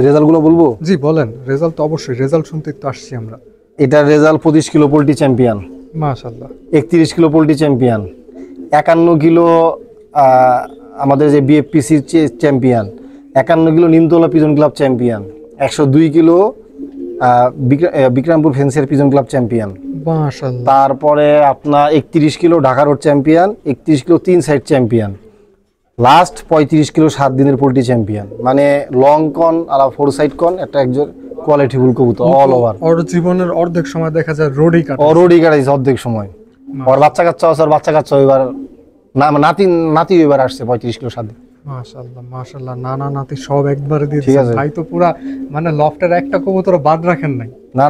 রেজাল্ট গুলো বলবো? জি বলেন, রেজাল্ট তো অবশ্যই, রেজাল্ট শুনতে তো আসছি আমরা। এটার রেজাল্ট 25 কিলো পোল্ট্রি চ্যাম্পিয়ন, মাশাআল্লাহ 31 কিলো পোল্ট্রি চ্যাম্পিয়ন, 51 কিলো আমাদের যে বিএফপিসির champion, 51 kilo Nimtala pigeon club champion, 102 kilo Bikrampur fancier pigeon club champion, মাশাআল্লাহ। তারপরে আপনার 31 kilo Dhaka road champion, 31 kilo 3 side champion, last 35 kilo 7 দিনের পোল্ট্রি চ্যাম্পিয়ন। মানে লং কন আর 4 সাইড কন, একটা একজন কোয়ালিটিফুল কবুতর অল ওভার। ওর জীবনের অর্ধেক সময় দেখা যায় রোডই কাটে, রোডই কাটাইছে অর্ধেক সময়। ওর বাচ্চা কাচ্চা আছে, ওর বাচ্চা কাচ্চা এবার নাতি এবার আসছে 35 কিলো 7 দিন। মাশাআল্লাহ নানা নাতি সব একবারে দিয়ে দিয়েছে ভাই, তো পুরা মানে লফটের একটা কবুতর বাদ রাখেন নাই। না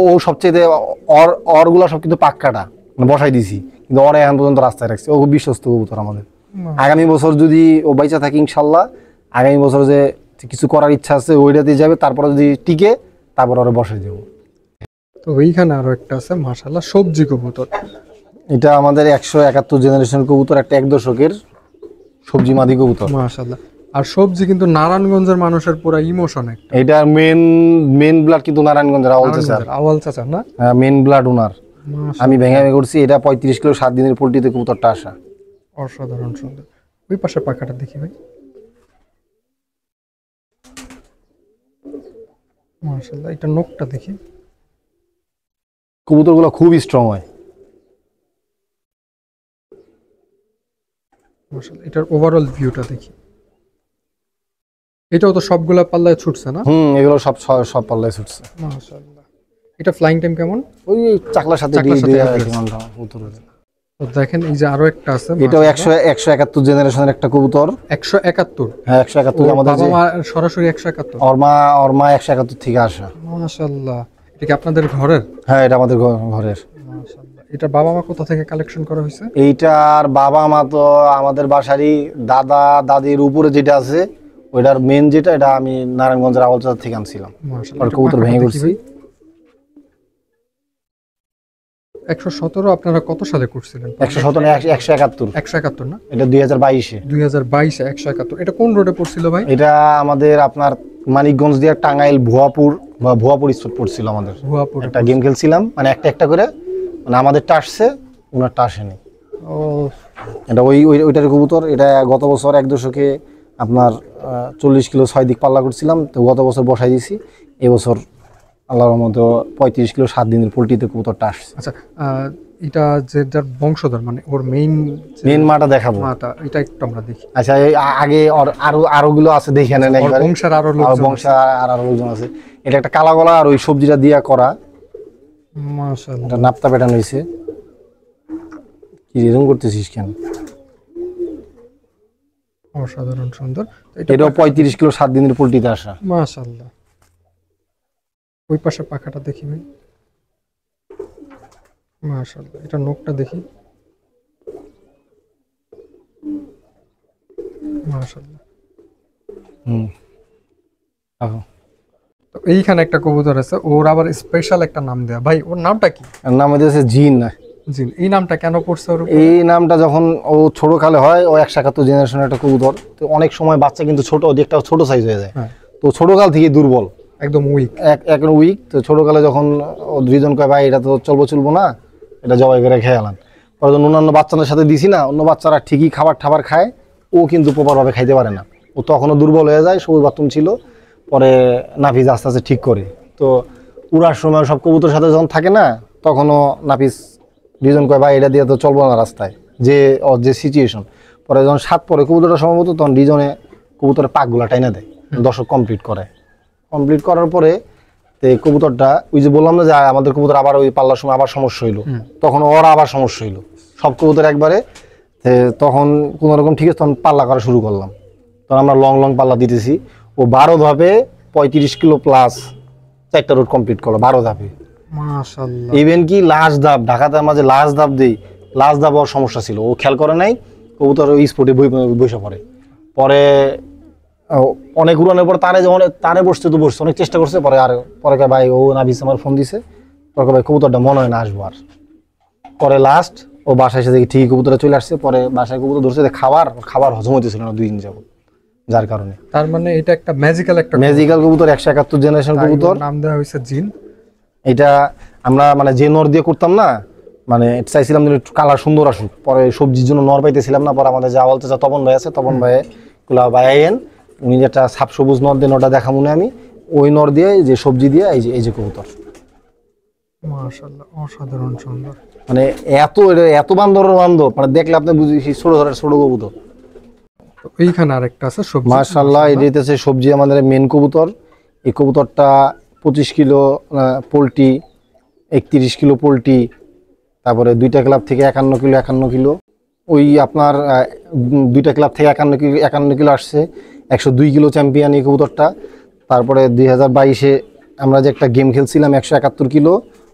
ও সবচেয়ে অরগুলা সব কিন্তু পাক্কাটা মানে বসাই দিছি, কিন্তু ওরা এখন পর্যন্ত রাস্তায় রাখছে। ও খুব বিশ্বস্ত কবুতর আমাদের। আগামী বছর যদি ও বাইচা থাকে ইনশাল্লাহ, আগামী বছর যে কিছু করার ইচ্ছা আছে ওইটাতে যাবে, তারপরে যদি টিকে তারপর ওরা বসাই দেবো। তো এইখানে আরো একটা আছে মাশাআল্লাহ সবজি কবুতর। এটা আমাদের 171 জেনারেশন কবুতর, একটা 1 দশকের সবজি মাদি কবুতর মাশাআল্লাহ। আর সবজি কিন্তু নারায়ণগঞ্জের মানুষের পুরো ইমোশন একটা। এটা মেন ব্লাড কিন্তু নারায়ণগঞ্জের আওয়াল চাচা না? হ্যাঁ, মেন ব্লাড ওনার। আমি ভেঙে করছি। এটা 35 কিলো 7 দিনের পোল্ট্রিতে কবুতরটা আসা। অসাধারণ সুন্দর। ওই পাশে পাখাটা দেখি ভাই, মাশাআল্লাহ। এটা নখটা দেখি, কবুতরগুলো খুব স্ট্রং হয় মাশাআল্লাহ। এটার ওভারঅল ভিউটা দেখি। এটাও তো সবগুলা পাল্লায় ছুটছে না? এগুলো সব পাল্লায় ছুটছে মাশাআল্লাহ। এটা ফ্লাইং টাইম কেমন? ওই চাকলার সাথে তো দেখেন এই যে আরো একটা আছে, এটাও 171 জেনারেশনের একটা কবুতর। 171? হ্যাঁ 171। আমাদের বাবা মা সরাসরি 171? ওর মা 171 থেকে আসা। মাশাআল্লাহ। এটা কি আপনাদের ঘরের? হ্যাঁ, এটা আমাদের ঘরের। মাশাআল্লাহ। এটা বাবা মা কোথা থেকে কালেকশন করা হয়েছে? এইটার বাবা মা তো আমাদের বাসারই দাদা দাদির উপরে যেটা আছে ওইটার মেন যেটা, এটা আমি নারায়ণগঞ্জের আওয়ালচাঁদ থেকে আনছিলাম। মাশাআল্লাহ। আর কবুতর ভেঙে করছি। 117 আপনারা কত সালে করছিলেন? 117 171 171 না? এটা 2022-এ। 2022-এ 171। এটা কোন রোডে পড়ছিল ভাই? এটা আমাদের আপনার মানিকগঞ্জ দিয়ে টাঙ্গাইল ভুয়াপুর স্পট পড়ছিল আমাদের। ভুয়াপুর একটা গেম খেলছিলাম, মানে একটা করে, মানে আমাদের টাসছে, ওনার টাসেনি। ও, এটা ওইটার কবুতর। এটা গত বছর 1 দশকে আপনার 40 কিলো 6 দিক পাল্লা করছিলাম, তো গত বছর বসাই দিয়েছি। এবছর আল্লাহর রহমতে 35 কিলো 7 দিনের পোল্ট্রিতে কবুতরটা আসছে। আচ্ছা, এটা যেটার বংশধর মানে ওর মেইন মাটা দেখাবো। মাটা এটা একটু আমরা দেখি। আচ্ছা, আগে আরো গুলো আছে, দেখে নেন একবার। বংশের আরো লোকজন আছে। এটা একটা কালা গলা আর ওই সবজিটা দিয়া করা। মাশাআল্লাহ। এটা নাপতা প্যাটার্ন হইছে। কি এরকম করতেছিস কেন? অসাধারণ সুন্দর। এটাও 35 কিলো 7 দিনের পোল্ট্রিতে আসা। মাশাআল্লাহ। ওই পাশে পাখাটা দেখি ভাই, মাশাআল্লাহ। এটা নখটা দেখি, মাশাআল্লাহ। তো এইখানে একটা কবুতর আছে, ওর আবার স্পেশাল একটা নাম দেয়া। ভাই ওর নামটা কি? নাম হচ্ছে জিন। জিন। এই নামটা কেন পড়ছে ওর? এই নামটা যখন ও ছোট কালে হয়, ও 171 জেনারেশনের একটা কবুতর, তো অনেক সময় বাচ্চা কিন্তু ছোট, দেখটা ছোট সাইজ হয়ে যায়। তো ছোটকাল থেকে দুর্বল, একদম উইক। এখন উইক। তো ছোটকালে যখন ও দুইজন কয় ভাই এটা তো চলবো না, এটা জবাই করে খেয়ে আলান। পরে যখন অন্যান্য বাচ্চাদের সাথে দিছি না, অন্য বাচ্চারা ঠিকই খাবার খায়, ও কিন্তু প্রপারভাবে খাইতে পারে না, ও তখনও দুর্বল হয়ে যায়। সবুজ বাথরুম ছিল, পরে নাফিস আস্তে আস্তে ঠিক করে। তো উড়ার সময় সব কবুতরের সাথে যখন থাকে না, তখনও নাফিস দুইজন কয় ভাই এটা দিয়ে তো চলবো না রাস্তায়, যে সিচুয়েশন। পরে যখন 7 পরে কবুতরটা সম্ভবত, তখন দুজনে কবুতরের পাকগুলা টাইনা দেয়, দর্শক কমপ্লিট করার পরে কবুতরটা, ওই যে বললাম না যে আমাদের কবুতর আবার ওই পাল্লার সময় আবার সমস্যা হইলো, তখন ওরা আবার সমস্যা হইলো, সব কবুতর একবারে। তখন কোনো রকম ঠিক আছে, তখন পাল্লা করা শুরু করলাম। তখন আমরা লং পাল্লা দিতেছি। ও 12 ধাপে 35 কিলো প্লাস 4টা রুট কমপ্লিট করলো 12 ধাপে। মাশাআল্লাহ। ইভেন কি লাস্ট ধাপ, ঢাকাতে মাঝে লাস্ট ধাপ দেই, লাস্ট ধাপ ওর সমস্যা ছিল, ও খেয়াল করে নাই, কবুতর ওই স্পটে বসে পরে অনেক উড়ানোর পর তারে বসতে অনেক চেষ্টা করছে। পরে ভাই ও নাভিস আমার ফোন দিছে, পরে ভাই কবুতরটা মনে হয় না আসবো আর। পরে লাস্ট ও বাসায় এসে দেখি ঠিকই কবুতরটা চলে আসছে। পরে বাসায় কবুতর ধরছে, খাবার হজম হইতেছিল না 2 দিন যাবত, যার কারণে। তার মানে এটা একটা ম্যাজিক্যাল কবুতর, 171 জেনারেশন কবুতর, নাম দেওয়া হয়েছে জিন। এটা আমরা মানে যে নর দিয়ে করতাম না, মানে চাইছিলাম যে একটু কালার সুন্দর আসুক। পরে সবজির জন্য নর পাইতেছিলাম না। পরে আমাদের যে আওয়াল চাচা তপন ভাই আছে, তপন ভাই গুলা ভাই আইন, উনি যেটা সাপ সবুজ নর দিয়ে নরটা দেখা মনে আমি, ওই নর দিয়ে যে সবজি দিয়ে এই যে কবুতর। মাশাআল্লাহ, অসাধারণ সুন্দর। মানে এত বান্দর, মানে দেখলে আপনি বুঝি ছোট কবুতর। এইখানে আরেকটা আছে সবজি। মাশাআল্লাহ, এটা হচ্ছে সবজি আমাদের মেন কবুতর। এই কবুতরটা 25 কিলো পোলট্রি, 31 কিলো পোলট্রি, তারপরে 2টা ক্লাব থেকে 51 কিলো। ওই আপনার 2টা ক্লাব থেকে 51 কিলো আসছে, 102 কিলো চ্যাম্পিয়ন এই কবুতরটা। তারপরে 2022-এ আমরা যে একটা গেম খেলছিলাম 171 কিলো,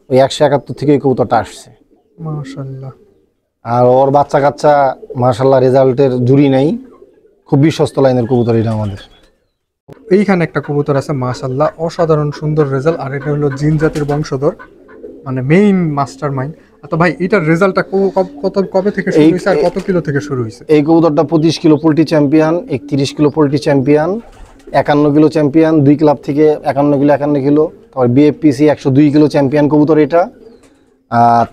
ওই 171 থেকে এই কবুতরটা আসছে। মাশাআল্লাহ। আর ওর বাচ্চা কাচ্চা মাশাআল্লাহ রেজাল্টের জুড়ি নেই, খুব বিশ্বস্ত লাইনের কবুতর এটা আমাদের। এইখানে একটা কবুতর আছে, মাশাআল্লাহ অসাধারণ সুন্দর রেজাল্ট। আর এটা হলো জিন জাতির বংশধর, মানে মেইন মাস্টার মাইন্ড। তো ভাই এটার রেজাল্টটা কবে থেকে শুরু হয়েছে আর কত কিলো থেকে শুরু হয়েছে? এই কবুতরটা 25 kilo poultry champion, 31 kilo poultry champion, 51 kilo champion, 2 club থেকে 51 কিলো। তারপর বিএফপিসি 102 কিলো চ্যাম্পিয়ন কবুতর এটা।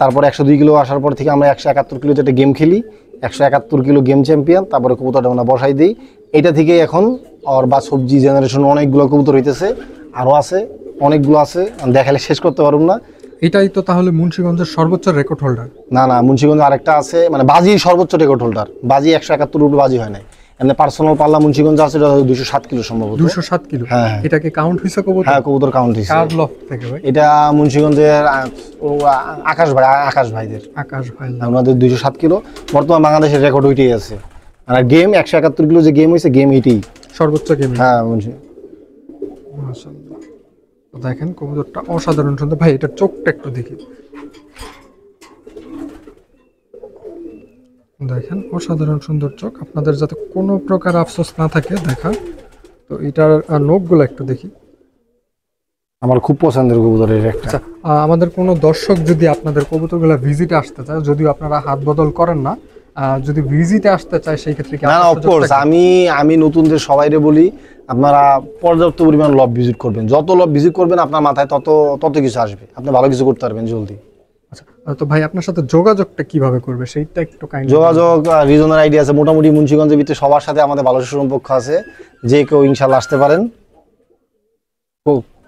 তারপর 102 কিলো আসার পর থেকে আমরা 171 কিলো যেটা গেম খেলি, 171 কিলো গেম চ্যাম্পিয়ন। তারপরে কবুতরটা আমরা বসাই দিই। এটা থেকে এখন আর বা সবজি জেনারেশন অনেকগুলো কবুতর হইতেছে, আরও আছে, অনেকগুলো আছে, দেখালে শেষ করতে পারব না। এটাই তো তাহলে মুন্সিগঞ্জের সর্বোচ্চ রেকর্ড হোল্ডার? না, মুন্সিগঞ্জে আরেকটা আছে, মানে বাজি সর্বোচ্চ রেকর্ড হোল্ডার। বাজি 171 রুপে বাজি হয় নাই। এমনি পার্সোনাল পাল্লা মুন্সিগঞ্জে আছে, 207 কিলো সম্ভবত। 207 কিলো? হ্যাঁ। এটা কি কাউন্ট হইছে কবুতর? হ্যাঁ, কবুতর কাউন্ট হইছে। কার লফট থেকে ভাই? এটা মুন্সিগঞ্জের আকাশ ভাইদের। আকাশ ভাই, আমাদের 207 কিলো বর্তমান বাংলাদেশের রেকর্ড ওইটাই আছে। আর গেম 171 কিলো যে গেম হইছে, গেম এইটাই সর্বোচ্চ গেম। হ্যাঁ, মাশাআল্লাহ। তো দেখেন কবুতরটা অসাধারণ সুন্দর। ভাই এটার চোখটা একটু দেখি, দেখেন অসাধারণ সুন্দর চোখ। আপনাদের যাতে কোনো প্রকার আফসোস না থাকে দেখা। তো এটার নখগুলো একটু দেখি। আমার খুব পছন্দের কবুতরের একটা। আচ্ছা, আমাদের কোনো দর্শক যদি আপনাদের কবুতরগুলো ভিজিটে আসতে চায়, যদিও আপনারা হাত বদল করেন না, যদি ভিজিটে আসতে চায় সেই ক্ষেত্রে কি? না, অফকোর্স আমি নতুনদের সবাইরে বলি, আপনারা পর্যাপ্ত পরিমাণ লব ভিজিট করবেন। যত লব ভিজিট করবেন আপনার মাথায় তত কিছু আসবে, আপনি ভালো কিছু করতে পারবেন জলদি। আচ্ছা, তো ভাই আপনার সাথে যোগাযোগটা কিভাবে করবে সেইটা একটু কাইন্ডলি। যোগাযোগ রিজনের আইডিয়া আছে, মোটামুটি মুন্সিগঞ্জের ভিতরে সবার সাথে আমাদের ভালো সুসম্পর্ক আছে, যে কেউ ইনশাল্লাহ আসতে পারেন,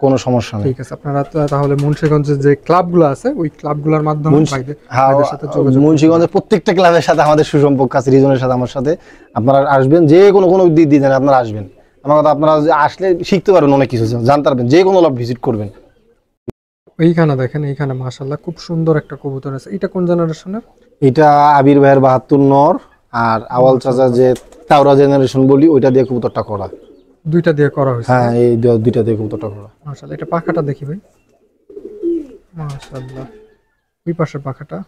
কোনো সমস্যা নেই। ঠিক আছে, আপনারা তাহলে মুন্সিগঞ্জের যে ক্লাবগুলো আছে ওই ক্লাবগুলোর মাধ্যমে ভাইদের সাথে যোগাযোগ। মুন্সিগঞ্জের প্রত্যেকটা ক্লাবের সাথে আমাদের সুসম্পর্ক আছে, রিজনের সাথে আমার সাথে। আপনারা আসবেন, যে কোনো দিক দিয়ে আপনারা আসবেন, আমার কথা আপনারা আসলে শিখতে পারবেন, অনেক কিছু জানতে পারবেন, যে কোনো লব ভিজিট করবেন। এইখানে দেখেন, এইখানে মাশাআল্লাহ খুব সুন্দর একটা কবুতর আছে। এটা কোন জেনারেশনের? এটা আবির ভাইয়ের 72 নর, আর আওয়াল চাচা যে তাওরা জেনারেশন বলি, ওইটা দিয়ে কবুতরটা করা। দুইটা দিয়ে করা হয়েছে? হ্যাঁ, এই দুইটা দিয়ে কবুতরটা করা। মাশাআল্লাহ। এটা পাখাটা দেখি ভাই। মাশাআল্লাহ, ওই পাশের পাখাটা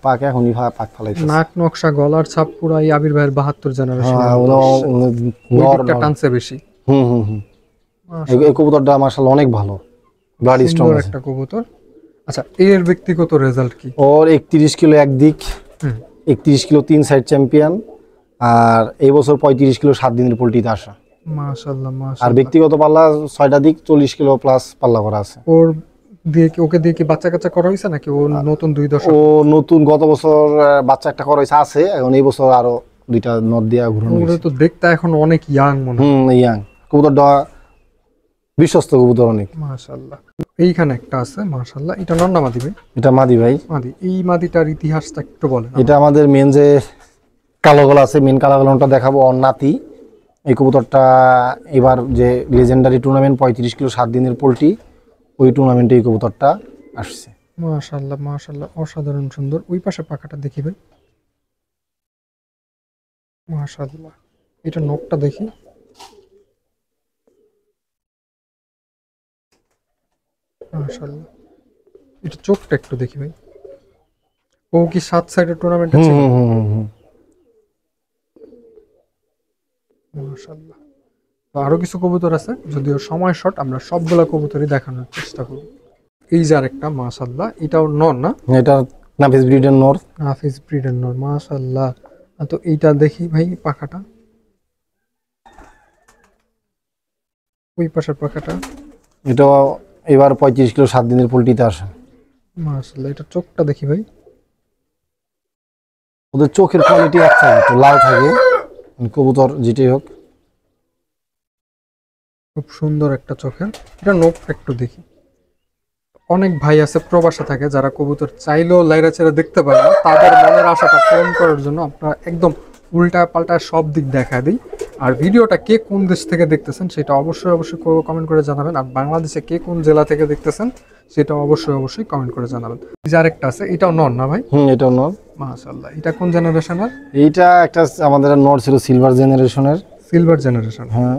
পাক এখনই পাক ফালাইছে। নাক নকশা গলার ছাপ পুরো এই আবির ভাইয়ের 72 জেনারেশন। নরটা টানছে বেশি। এই কবুতরটা মাশাআল্লাহ অনেক ভালো, ব্লাডি স্ট্রং আছে একটা কবুতর। আচ্ছা, এর ব্যক্তিগত রেজাল্ট কি? ওর 31 কিলো একদিক, 31 কিলো 3 সাইড চ্যাম্পিয়ন, আর এই বছর 35 কিলো 7 দিনের পোল্ট্রিতে আসা। মাশাআল্লাহ আর মাশাআল্লাহ। ব্যক্তিগত পাল্লা 6টা দিক 40 কিলো প্লাস পাল্লা করা আছে। ওকে দিয়ে কি বাচ্চা কাচ্চা করা হয়েছে নাকি ও নতুন 2 দশক? ও নতুন গত বছর বাচ্চা একটা করা হয়েছে আছে, এখন এই বছর আরো 2টা নট দিয়া ঘুরানো ওগুলো হয়েছে। তো দেখতে এখন অনেক ইয়াং মনে হয়। ইয়াং কবুতরটা বিশ্বস্ত কবুতর অনেক। মাশাআল্লাহ। এইখানে একটা আছে মাশাআল্লাহ, এটা নন্না মাদি ভাই? এটা মাদি ভাই। মাদি। এই মাদিটার ইতিহাসটা একটু বলেন। এটা আমাদের মেন যে কালো গলা আছে, মেন কালো গলাটা দেখাবো ওর নাতি। এই কবুতরটা এবার যে লেজেন্ডারি টুর্নামেন্ট 35 কিলো 7 দিনের পোল্ট্রি, ওই টুর্নামেন্টে এই কবুতরটা আসছে। মাশাআল্লাহ মাশাআল্লাহ, অসাধারণ সুন্দর। ওই পাশে পাখাটা দেখি ভাই। মাশাআল্লাহ। এটা নখটা দেখি। মাশাআল্লাহ। এটা চোখটা একটু দেখি ভাই। ও কি 7 সাইডের টুর্নামেন্টে ছিল? মাশাআল্লাহ। তো আরো কিছু কবুতর আছে, যদিও সময় শর্ট, আমরা সবগুলা কবুতরই দেখানোর চেষ্টা করব। এই যে আরেকটা মাশাআল্লাহ, এটাও নর না? এটা নাফিস ব্রিডের নর। হাফিজ ব্রিডের নর মাশাআল্লাহ। তো এইটা দেখি ভাই পাখাটা। ওই পাশের পাখাটা। এটা এবার 35 কিলো 7 দিনের পোল্ট্রিতে আসে। মাশাআল্লাহ। এটা চোখটা দেখি ভাই। ওদের চোখের কোয়ালিটি এক থাকে, একটু লাল থাকে কবুতর যেটাই হোক। খুব সুন্দর একটা চোখের। এটা নখটা একটু দেখি। অনেক ভাই আছে প্রবাসে থাকে যারা কবুতর চাইলেও লাইরা চেরা দেখতে পারে না, তাদের মনের আশাটা পূরণ করার জন্য আপনারা একদম উল্টা পাল্টা সব দিক দেখা দিই। আর ভিডিওটা কে কোন দেশ থেকে দেখতেছেন সেটা অবশ্যই কমেন্ট করে জানাবেন। আর বাংলাদেশে কে কোন জেলা থেকে দেখতেছেন সেটা অবশ্যই কমেন্ট করে জানাবেন। যার একটা আছে, এটাও নর না ভাই? এটাও নর। মাশাআল্লাহ। এটা কোন জেনারেশনের? এইটা একটা আমাদের নর ছিল সিলভার জেনারেশনের। Silver generation. হ্যাঁ,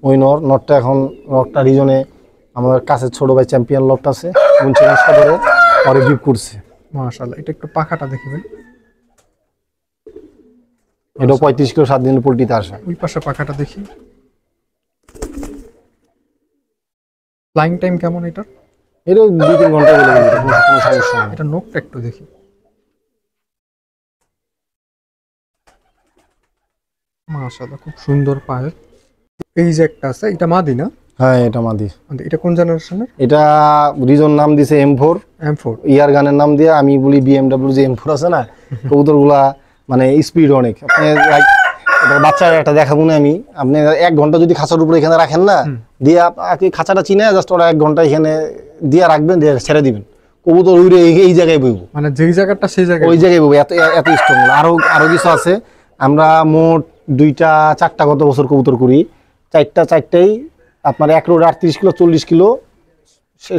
ওই নটটা এখন নটটা রিজনে আমার কাছে ছোট ভাই চ্যাম্পিয়ন লট আছে, মুন্সিগঞ্জ সদরে পরে গিফট করছে। মাশাআল্লাহ। এটা একটু পাখাটা দেখি ভাই। এটা 35 কিলো 7 দিনের পোল্ট্রিতে আসে। ওই পাশে পাখাটা দেখি। ফ্লাইং টাইম কেমন এটা? এটা 2-3 ঘন্টা বলে দিবে, কোনো সমস্যা নেই। এটা নখটা একটু দেখি। মাশাআল্লাহ, খুব সুন্দর পায়ের। এই যে একটা আছে, এটা মাদি না? হ্যাঁ, এটা মাদি। এটা কোন জেনারেশনের? এটা রিজন নাম দিছে M4। M4 ইয়ার গানের নাম দিয়ে, আমি বলি BMW যে M4 আছে না, কবুতরগুলা মানে স্পিড অনেক। আপনি এটা বাচ্চা একটা দেখাবো না আমি, আপনি 1 ঘন্টা যদি খাঁচার উপরে এখানে রাখেন না, দিয়ে আপনি খাঁচাটা চিনে জাস্ট ওরা 1 ঘন্টা এখানে দিয়ে রাখবেন, দিয়ে ছেড়ে দিবেন, কবুতর উড়ে এই জায়গায় বইব, মানে যেই জায়গাটা সেই জায়গায় ওই জায়গায় বইব, এত স্ট্রং। আরো কিছু আছে। আমরা মোট 2-4টা গত বছর কবুতর করি, 4টাই আপনার 1 রোড 38 কিলো 40 কিলো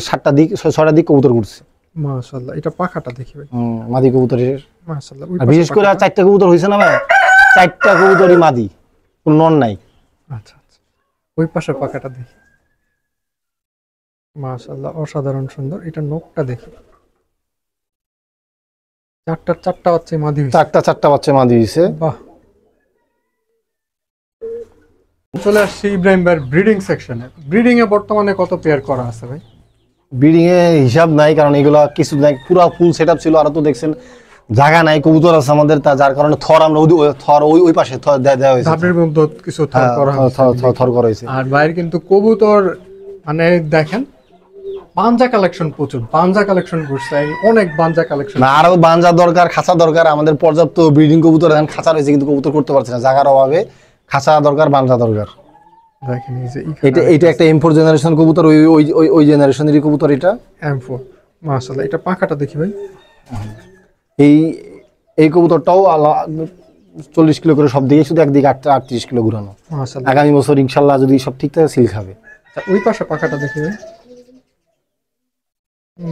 7টা দিক 6টা দিক কবুতর করছে। মাশাআল্লাহ। এটা পাখাটা দেখি ভাই। মাদি কবুতরের। মাশাআল্লাহ। আর বিশেষ করে 4টা কবুতর হয়েছে না ভাই, 4টা কবুতরই মাদি, কোন নন নাই। আচ্ছা। ওই পাশের পাখাটা দেখি। মাশাআল্লাহ, অসাধারণ সুন্দর। এটা নখটা দেখি। 4টা বাচ্চা মাদি হয়েছে। 4টা বাচ্চা মাদি হয়েছে। বাহ। চলে আসছি ইব্রাহিম ভাইয়ের ব্রিডিং সেকশনে। ব্রিডিং এ বর্তমানে কত পেয়ার করা আছে ভাই? ব্রিডিং এ হিসাব নাই, কারণ এগুলা কিছু নাই, পুরো ফুল সেটআপ ছিল। আর তো দেখছেন জায়গা নাই, কবুতর আছে আমাদের, তা যার কারণে থর আমরা ওই পাশে থর দেওয়া হয়েছে। ধাপের মধ্যে কিছু থর করা হয়েছে। থর করা হয়েছে। আর ভাইয়ের কিন্তু কবুতর মানে দেখেন বাঞ্জা কালেকশন, প্রচুর বাঞ্জা কালেকশন করছে, অনেক বাঞ্জা কালেকশন। না, আরো বাঞ্জা দরকার, খাঁচা দরকার। আমাদের পর্যাপ্ত ব্রিডিং কবুতর এখন খাঁচা রয়েছে, কিন্তু কবুতর করতে পারছে না জায়গার অভাবে। খাঁচা দরকার, বাঞ্জা দরকার। দেখেন এই যে এটা একটা M4 জেনারেশন কবুতর, ওই জেনারেশনেরই কবুতর এটা। M4 মাশাআল্লাহ। এটা পাখাটা দেখি ভাই। এই কবুতরটাও 40 কিলো করে সব দিকে, শুধু একদিকে 38 কিলো ঘুরানো। মাশাআল্লাহ। আগামী বছর ইনশাল্লাহ যদি সব ঠিক থাকে সিল খাবে। ওই পাশে পাখাটা দেখি ভাই।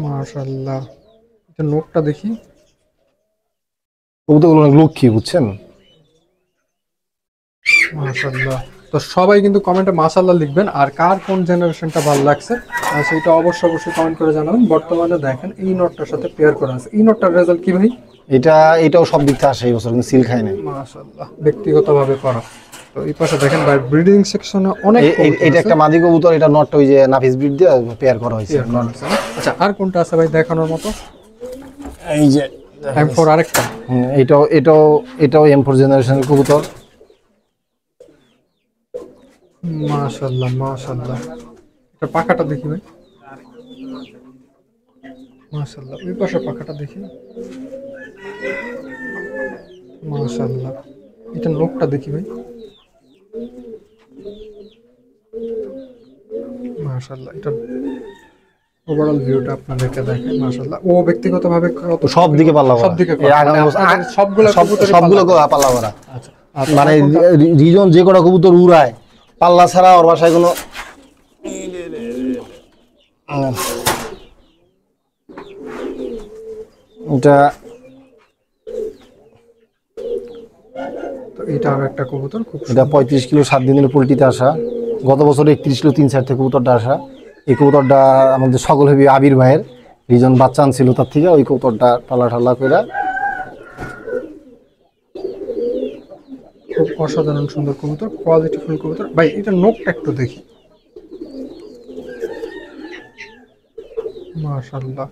মাশাআল্লাহ। এটা নখটা দেখি। কবুতরগুলো অনেক লক্ষ্মী, বুঝছেন। মাশাআল্লাহ। তো সবাই কিন্তু কমেন্টে মাশাআল্লাহ লিখবেন, আর কার কোন জেনারেশনটা ভালো লাগছে সেটা অবশ্যই কমেন্ট করে জানাবেন। বর্তমানে দেখেন এই নটটার সাথে পেয়ার করা আছে। এই নটটার রেজাল্ট কি ভাই? এটাও সব দিক থেকে আসে এই বছর, কিন্তু সিল খায় নাই। মাশাআল্লাহ, ব্যক্তিগতভাবে করা। তো এই পাশে দেখেন ভাই ব্রিডিং সেকশনে অনেক এটা একটা মাদি কবুতর, এটা নটটা ওই যে নাফিস ব্রিড দিয়ে পেয়ার করা হয়েছে। আচ্ছা, আর কোনটা আছে ভাই দেখানোর মতো? এই যে M4 আরেকটা। এটাও M4 জেনারেশনের কবুতর। মাশাআল্লাহ মাশাআল্লাহ, এটা পাখাটা দেখি ভাই। মাশাআল্লাহ, ওই পাশে পাখাটা দেখি। মাশাআল্লাহ, এটা নখটা দেখি ভাই। মাশাআল্লাহ, এটা ওভারঅল ভিউটা আপনাদেরকে দেখাই। মাশাআল্লাহ, ও ব্যক্তিগতভাবে কত সব দিকে পাল্লা করা। সব দিকে এই আগামী বছর সবগুলো সবগুলো পাল্লা করা। আচ্ছা, মানে রিজন যে কটা কবুতর উড়ায় পাল্লা ছাড়া ওর বাসায় কোনো এটা তো এটা আর একটা কবুতর, খুব এটা 35 কিলো 7 দিনের পোলট্রিতে আসা। গত বছর 31 কিলো 3 সাইড থেকে কবুতরটা আসা। এই কবুতরটা আমাদের সকল হেবি আবির ভাইয়ের রিজন বাচ্চা আনছিল তার থেকে ওই কবুতরটা পাল্লা ঠাল্লা করে। খুব অসাধারণ সুন্দর কবুতর, কোয়ালিটিফুল কবুতর ভাই। এটা নখটা একটু দেখি। মাশাআল্লাহ,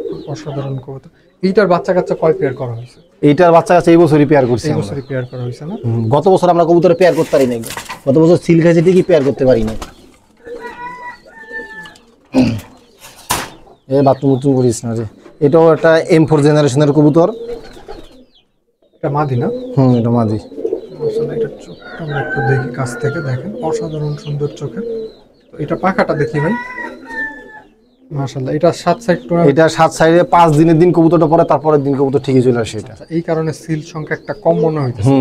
খুব অসাধারণ কবুতর। এইটার বাচ্চা কাচ্চা কয় পেয়ার করা হয়েছে? এইটার বাচ্চা কাছে এই বছরই পেয়ার করছি এই আমরা। বছরই পেয়ার করা হয়েছে না? গত বছর আমরা কবুতরে পেয়ার করতে পারি নাই। গত বছর সিল খাইছে ঠিকই পেয়ার করতে পারি না। এ বাথরুম উত্তুম করিস না রে। এটাও একটা M4 জেনারেশনের কবুতর। এটা মাদি না? এটা মাদি। মাশাআল্লাহ, এটা চোখটা আমরা একটু দেখি কাছ থেকে। দেখেন অসাধারণ সুন্দর চোখের। তো এটা পাখাটা দেখি ভাই। মাশাআল্লাহ, এটা 7 সাইড টোনা। এটা 7 সাইডে 5 দিনের দিন কবুতরটা পরে তারপরের দিন কবুতর ঠিকই চলে আসে। এটা এই কারণে সিল সংখ্যা একটা কম মনে হইতেছে।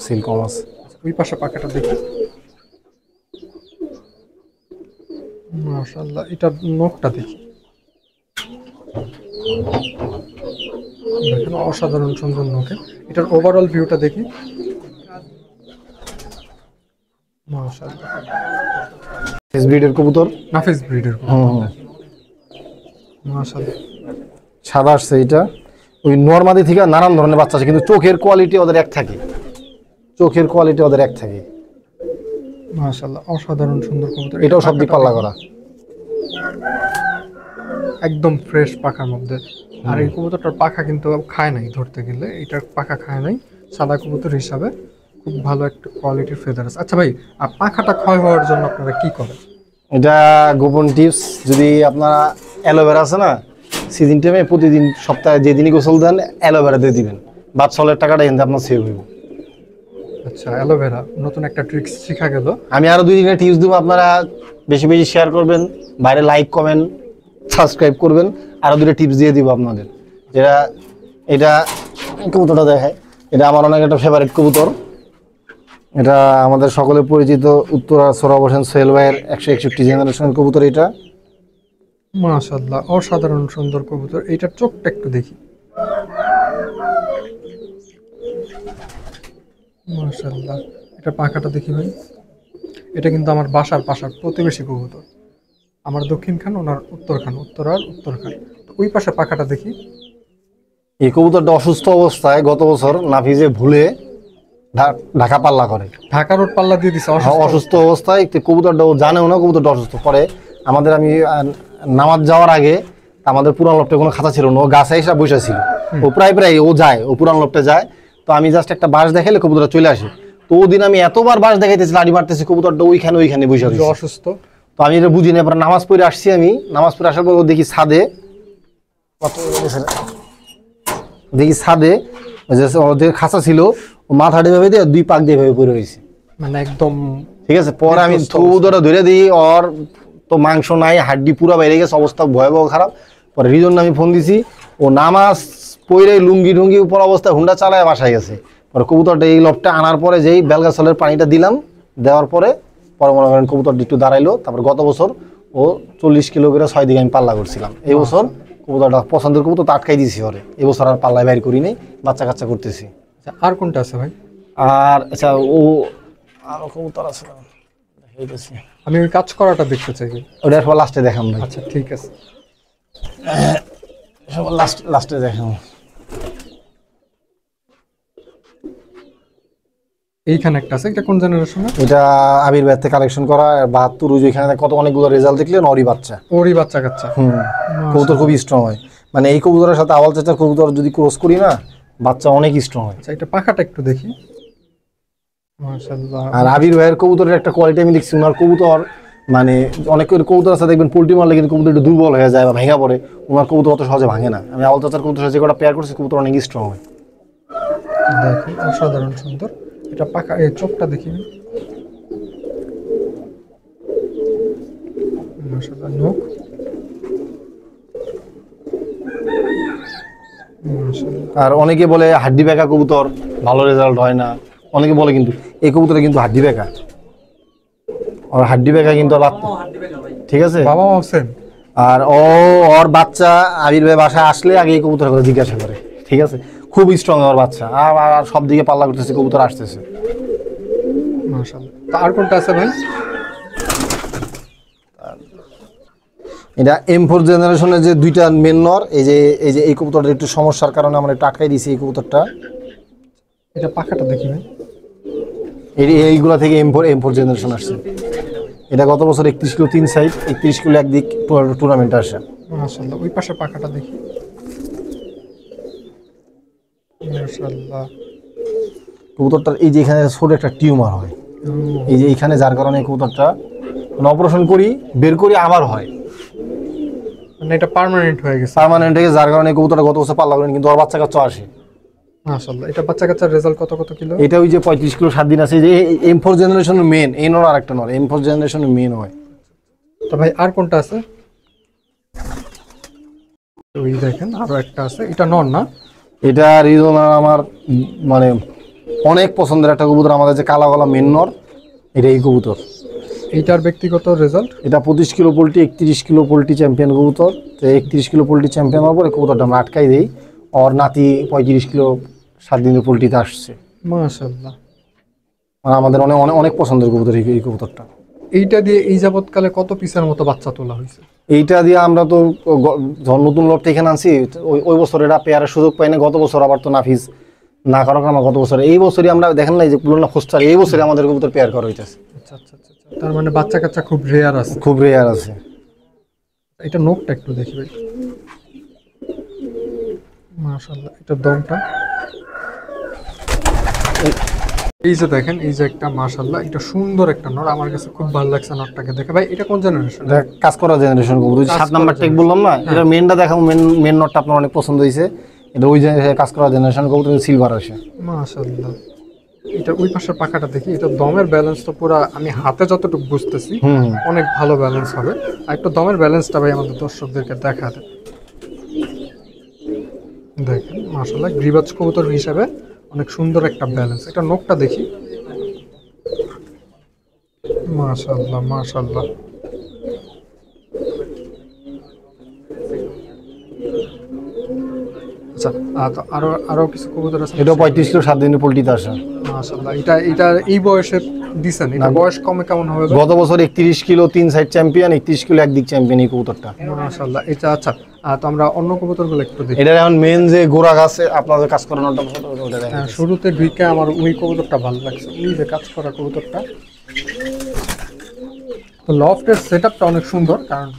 সিল কম আছে। ওই পাশে পাখাটা দেখি। মাশাআল্লাহ, এটা নখটা দেখি। দেখেন অসাধারণ সুন্দর নখে। এটার ওভারঅল ভিউটা দেখি। মাশাআল্লাহ, এস ব্রিডের কবুতর। নাফিস ব্রিডের। মাশাআল্লাহ, সাদা আসছে এটা। ওই নরমাদি থেকে নানান ধরনের বাচ্চা আছে, কিন্তু চোখের কোয়ালিটি ওদের এক থাকে। মাশাআল্লাহ, অসাধারণ সুন্দর কবুতর। এটাও সব দিক পাল্লা করা। একদম ফ্রেশ পাখার মধ্যে। আর এই কবুতরটার পাখা কিন্তু খায় নাই ধরতে গেলে, এটার পাখা খায় নাই। সাদা কবুতর হিসাবে খুব ভালো একটা কোয়ালিটির ফেদার আছে। আচ্ছা ভাই, আর পাখাটা ক্ষয় হওয়ার জন্য আপনারা কি করেন? এটা গোপন টিপস, যদি আপনারা অ্যালোভেরা আছে না, সিজন টাইমে প্রতিদিন সপ্তাহে যেদিনই গোসল দেন অ্যালোভেরা দিয়ে দিবেন। বাচ্চালের টাকাটা এনে আপনার সেভ হইব। আচ্ছা, অ্যালোভেরা নতুন একটা ট্রিক্স শেখা গেল। আমি আরো 2 দিনের টিপস দেবো, আপনারা বেশি বেশি শেয়ার করবেন, বাইরে লাইক কমেন্ট সাবস্ক্রাইব করবেন। আরো 2টা টিপস দিয়ে দিব আপনাদের। যেটা এটা কবুতরটা দেখায়, এটা আমার অনেক একটা ফেভারিট কবুতর। এটা আমাদের সকলে পরিচিত উত্তরা সোহরাব হোসেন সোহেল ভাইয়ের 161 জেনারেশন কবুতর। এটা মাশাআল্লাহ, অসাধারণ সুন্দর কবুতর। এইটার চোখটা একটু দেখি। মাশাআল্লাহ, এটা পাখাটা দেখি ভাই। এটা কিন্তু আমার বাসার পাশার প্রতিবেশী কবুতর। আমার দক্ষিণ খান, ওনার উত্তর খান, উত্তরার উত্তর খান। তো ওই পাশে পাখাটা দেখি। এই কবুতরটা অসুস্থ অবস্থায় গত বছর নাফিজে ভুলে ঢাকা পাল্লা করে। ঢাকা রোড পাল্লা দিয়ে দিছে অসুস্থ অবস্থায়। কবুতরটা ও জানেও না কবুতরটা অসুস্থ। পরে আমাদের আমি নামাজ যাওয়ার আগে আমাদের পুরান লোকটা কোনো খাতা ছিল না, ও গাছে এসে বসে ছিল। ও প্রায় ও পুরান লোকটা যায়। তো আমি জাস্ট একটা বাঁশ দেখাইলে কবুতরটা চলে আসে। তো ওদিন আমি এতবার বাঁশ দেখাইতেছি, লাড়ি মারতেছি, কবুতরটা ওইখানে বসে রয়েছে অসুস্থ। তো আমি এটা বুঝি না। এবার নামাজ পড়ে আসছি, আমি নামাজ পড়ে আসার পর দেখি ছাদে ওদের খাঁচা ছিল, ও মাথাটা ভেবে দিয়ে 2 পাক দিয়ে ভেবে পড়ে রয়েছে, মানে একদম। ঠিক আছে। পরে আমি কবুতরটা ধরে দিই, ওর তো মাংস নাই, হাড্ডি পুরো বাইরে গেছে, অবস্থা ভয়াবহ খারাপ। পরে রিজন আমি ফোন দিছি, ও নামাজ পড়ে লুঙ্গি টুঙ্গি উপর অবস্থায় হুন্ডা চালায় বাসায় গেছে। পরে কবুতরটা এই লবটা আনার পরে যেই বেলগাছলের পানিটা দিলাম, দেওয়ার পরে মনে করেন কবুতরটা একটু দাঁড়াইলো। তারপর গত বছর ও 40 কিলো করে 6 দিকে আমি পাল্লা করছিলাম। এই বছর কবুতরটা পছন্দের কবুতর তো আটকাই দিয়েছি ওরে। এই বছর আর পাল্লায় বাইর করি নাই, বাচ্চা কাচ্চা করতেছি। আর কোনটা আছে ভাই? আর আচ্ছা, ও আরো কবুতর আছে, আমি ওই কাজ করাটা দেখতে চাই। ওটা সব লাস্টে দেখাম ভাই। আচ্ছা ঠিক আছে, সব লাস্টে দেখাম। এইখানে একটা আছে। এটা কোন জেনারেশনের? এটা আবির ভাই থেকে কালেকশন করা 72। ওই যেখানে অনেকগুলো রেজাল্ট দেখলেন, ওরই বাচ্চা। ওরই বাচ্চা কাচ্চা। কবুতর খুবই স্ট্রং হয়। মানে এই কবুতরের সাথে আওয়াল চাচার কবুতর যদি ক্রস করি না, বাচ্চা অনেক স্ট্রং হয়। আচ্ছা, এটা পাখাটা একটু দেখি। মাশাআল্লাহ। আর আবির ভাইয়ের কবুতরের একটা কোয়ালিটি আমি দেখছি, ওনার কবুতর মানে অনেক কবুতর আছে দেখবেন পোল্ট্রি মারলে কিন্তু কবুতর একটু দুর্বল হয়ে যায় বা ভেঙে পড়ে, ওনার কবুতর অত সহজে ভাঙে না। আমি আওয়াল চাচার কবুতর সাথে যে কটা পেয়ার করছি কবুতর অনেক স্ট্রং হয়। দেখেন অসাধারণ সুন্দর। এটা পাখা, এই চোখটা দেখি। মাশাআল্লাহ, নখ। মাশাআল্লাহ। আর অনেকে বলে হাড্ডি বেঁকা কবুতর ভালো রেজাল্ট হয় না, অনেকে বলে, কিন্তু এই কবুতরে কিন্তু হাড্ডি বেঁকা, আর হাড্ডি বেঁকা কিন্তু ঠিক আছে বাবা হোসেন। আর ওর বাচ্চা আবির ভাই বাসায় আসলে আগে এই কবুতরের কথা জিজ্ঞাসা করে, ঠিক আছে, খুব স্ট্রং ওর বাচ্চা। আর সব দিকে পাল্লা করতেছে, কবুতর আসতেছে। মাশাআল্লাহ। তো আর কোনটা আছে ভাই? এটা M4 জেনারেশনের যে দুইটা মেন নর, এই কবুতরটা একটু সমস্যার কারণে আমরা একটু আটকাই দিয়েছি এই কবুতরটা। এটা পাখাটা দেখি ভাই। এইগুলা থেকে M4 জেনারেশন আসছে। এটা গত বছর 31 কিলো 3 সাইড, 31 কিলো একদিক টুর্নামেন্টে আসে। মাশাআল্লাহ। ওই পাশে পাখাটা দেখি। মাশাআল্লাহ। কবুতরটার এই যে এখানে ছোট একটা টিউমার হয়, এই যে এইখানে, যার কারণে কবুতরটা অপারেশন করি, বের করি, আবার হয়, মানে এটা পার্মানেন্ট হয়ে গেছে। পার্মানেন্ট হয়ে, যার কারণে কবুতরটা গত বছর পাল্লা করেন, কিন্তু ওর বাচ্চা কাচ্চা আসে। মাশাআল্লাহ। এটা বাচ্চা কাচ্চার রেজাল্ট কত কত কিলো? এটা ওই যে 35 কিলো 7 দিন আছে, যে M4 জেনারেশনের মেন, এই নর আরেকটা নর M4 জেনারেশনের মেন হয়। তো ভাই আর কোনটা আছে? ওই দেখেন আরো একটা আছে, এটা নর না? এটা রিজনাল আমার মানে অনেক পছন্দের একটা কবুতর, আমাদের যে কালা গলা মেন নর, এটা এই কবুতর। এইটার ব্যক্তিগত রেজাল্ট? এটা 25 kilo poultry, 31 kilo poultry champion কবুতর। তো 31 কিলো পোল্ট্রি চ্যাম্পিয়ন হওয়ার পরে কবুতরটা আমরা আটকাই দিই, ওর নাতি 35 কিলো 7 দিনের পোল্ট্রিতে আসছে। মাশাআল্লাহ। মানে আমাদের অনেক অনেক অনেক পছন্দের কবুতর এই কবুতরটা। এইটা দিয়ে এই যাবৎকালে কত পিসের মতো বাচ্চা তোলা হয়েছে? এইটা দিয়ে আমরা তো যখন নতুন লটটা এখানে আনছি, ওই বছর এটা পেয়ারের সুযোগ পাই না, গত বছর আবার তো নাফিস না করার কারণে গত বছর, এই বছরই আমরা দেখেন না যে পুরোনো খোঁজটা, এই বছরই আমাদের কবুতর পেয়ার করা হইতেছে। আচ্ছা আচ্ছা আচ্ছা। তার মানে বাচ্চা কাচ্চা খুব রেয়ার আছে। খুব রেয়ার আছে। এটা নোকটা একটু দেখি ভাই। মাশাআল্লাহ। এটা দমটা, এই যে দেখেন, এই যে একটা মাশাআল্লাহ, এটা সুন্দর একটা নর, আমার কাছে খুব ভালো লাগছে নরটাকে দেখে। ভাই এটা কোন জেনারেশন? এটা কাজ করা জেনারেশন কবুতর, 7 নাম্বার টেক বললাম না, এটা মেনটা দেখাবো, মেন নটটা আপনার অনেক পছন্দ হয়েছে। এটা ওই কাজ করা জেনারেশন কবুতর, সিলভার আসে। মাশাআল্লাহ। এটা ওই পাশের পাখাটা দেখি, এটা দমের ব্যালেন্স তো পুরো আমি হাতে যতটুকু বুঝতেছি অনেক ভালো ব্যালেন্স হবে। আর একটু দমের ব্যালেন্সটা ভাই আমাদের দর্শকদেরকে দেখা দেন। দেখেন মাশাআল্লাহ, গ্রিবাজ কবুতর হিসাবে অনেক সুন্দর একটা ব্যালেন্স। এটা নখটা দেখি। মাশাআল্লাহ মাশাআল্লাহ। আচ্ছা, তো আরো কিছু কবুতর আছে। এটা 35 কিলো 7 দিনের পোল্ট্রিতে আসে। মাশাআল্লাহ। এটা এই বয়সে দিছেন, এটা বয়স কমে কেমন হবে? গত বছর 31 কিলো 3 সাইড চ্যাম্পিয়ন, 31 কিলো একদিক চ্যাম্পিয়ন এই কবুতরটা। মাশাআল্লাহ। এটা আচ্ছা, তো আমরা অন্য কবুতরগুলো একটু দেখি। এটা এখন মেন যে গোড়া গাছে আপনাদের কাজ করানোটা ওটা দেখেন। শুরুতে ঢুকে আমার ওই কবুতরটা ভালো লাগছে, ওই যে কাজ করা কবুতরটা। তো লফটের সেটআপটা অনেক সুন্দর, কারণ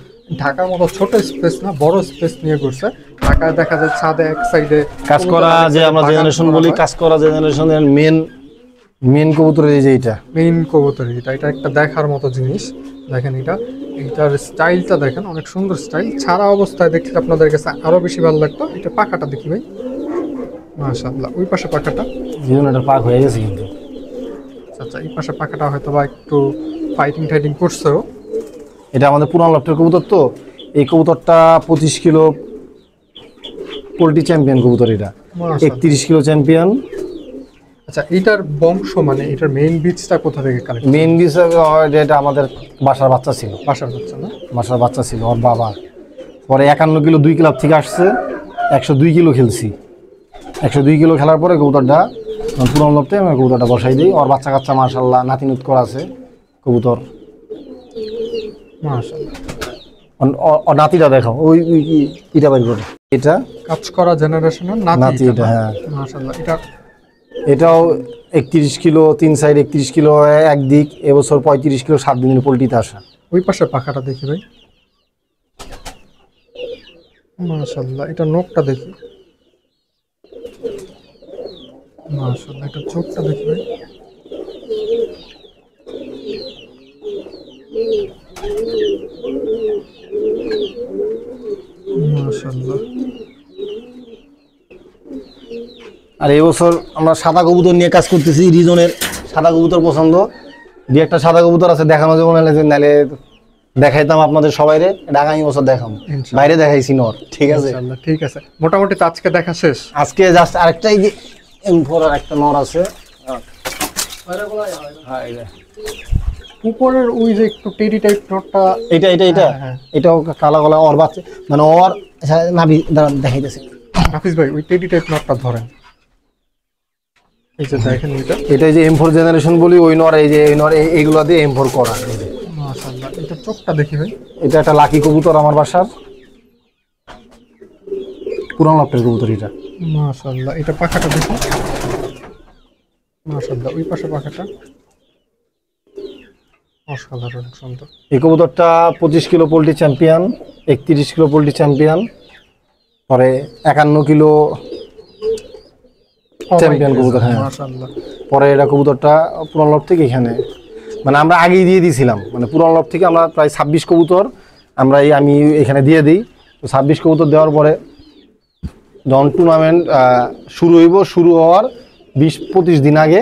ঢাকার মতো ছোট স্পেস না, বড় স্পেস নিয়ে করছে। ঢাকায় দেখা যায় ছাদে এক সাইডে কাজ করা, যে আমরা জেনারেশন বলি কাজ করা জেনারেশনের মেন কবুতরের এই যে এটা মেইন কবুতর, এটা একটা দেখার মতো জিনিস। দেখেন এইটার স্টাইলটা দেখেন, অনেক সুন্দর স্টাইল। ছাড়া অবস্থায় দেখলে আপনাদের কাছে আরো বেশি ভালো লাগতো। এটা পাখাটা দেখি ভাই। মাশাআল্লাহ। ওই পাশে পাখাটা, এটা পাক হয়ে গেছে কিন্তু। আচ্ছা, এই পাশে পাখাটা হয়তো বা একটু ফাইটিং করছেও। এটা আমাদের পুরান লফটের কবুতর, তো এই কবুতরটা 25 কিলো পোল্ট্রি চ্যাম্পিয়ন কবুতর, এটা 31 কিলো চ্যাম্পিয়ন। আচ্ছা, এটার বংশ মানে এটার মেইন বীজটা কোথা থেকে কালেক্ট? মেইন বীজ এটা আমাদের বাসার বাচ্চা ছিল, বাসার বাচ্চা না? বাসার বাচ্চা ছিল ওর বাবা। পরে 51 কিলো 2 ক্লাব থেকে আসছে, 102 কিলো খেলছি। 102 কিলো খেলার পরে কবুতরটা পুরান লফটে আমি কবুতরটা বসাই দিই। ওর বাচ্চা কাচ্চা মাশাআল্লাহ নাতিনুত করা আছে কবুতর। মাশাআল্লাহ। ও নাতিটা দেখাও, ওই ইটা বাইর করে, এটা কাজ করা জেনারেশনের নাতি এটা। হ্যাঁ মাশাআল্লাহ। এটাও 31 কিলো 3 সাইড, 31 কিলো একদিক, এবছর 35 কিলো 7 দিনের পোল্ট্রিতে আসা। ওই পাশে পাখাটা দেখি ভাই। মাশাআল্লাহ, এটা নখটা দেখি। মাশাআল্লাহ, এটা চোখটা দেখি ভাই। মাশাআল্লাহ। আর এই বছর আমরা সাদা কবুতর নিয়ে কাজ করতেছি। রিজনের সাদা কবুতর পছন্দ, দুই একটা সাদা কবুতর আছে, দেখানো যাবো নাহলে দেখাইতাম আপনাদের সবাইরে। এটা আগামী বছর দেখাম, বাইরে দেখাইছি নর। ঠিক আছে, ইনশাআল্লাহ ঠিক আছে। মোটামুটি তো আজকে দেখা শেষ। আজকে জাস্ট আরেকটাই যে M4 আর একটা নর আছে। হ্যাঁ, উপরের ওই যে একটু টেডি টাইপ নটটা, এটা হ্যাঁ। এটাও কালা কালা ওর বাচ্চা, মানে ওর নাভি দাঁড়ান দেখাইতেছি। হাফিজ ভাই ওই টেডি টাইপ নটটা ধরেন। এই যে দেখেন এটা যে M4 জেনারেশন বলি, ওই নর, এই যে এই নর, এইগুলো দিয়ে M4 করা। মাশাআল্লাহ, এটা চোখটা দেখি ভাই। এটা একটা লাকি কবুতর আমার বাসার, পুরান লফটের কবুতর এটা। মাশাআল্লাহ, এটা পাখাটা দেখি। মাশাআল্লাহ, ওই পাশে পাখাটা অসাধারণ সুন্দর। এই কবুতরটা 25 kilo poultry champion, 31 kilo poultry champion, পরে 51 কিলো চ্যাম্পিয়ন কবুতর। হ্যাঁ, মাশাআল্লাহ। পরে এটা কবুতরটা পুরান লফট থেকে এখানে, মানে আমরা আগেই দিয়ে দিয়েছিলাম, মানে পুরান লফট থেকে আমরা প্রায় 26 কবুতর আমি এখানে দিয়ে দিই। তো 26 কবুতর দেওয়ার পরে যখন টুর্নামেন্ট শুরু হওয়ার 20-25 দিন আগে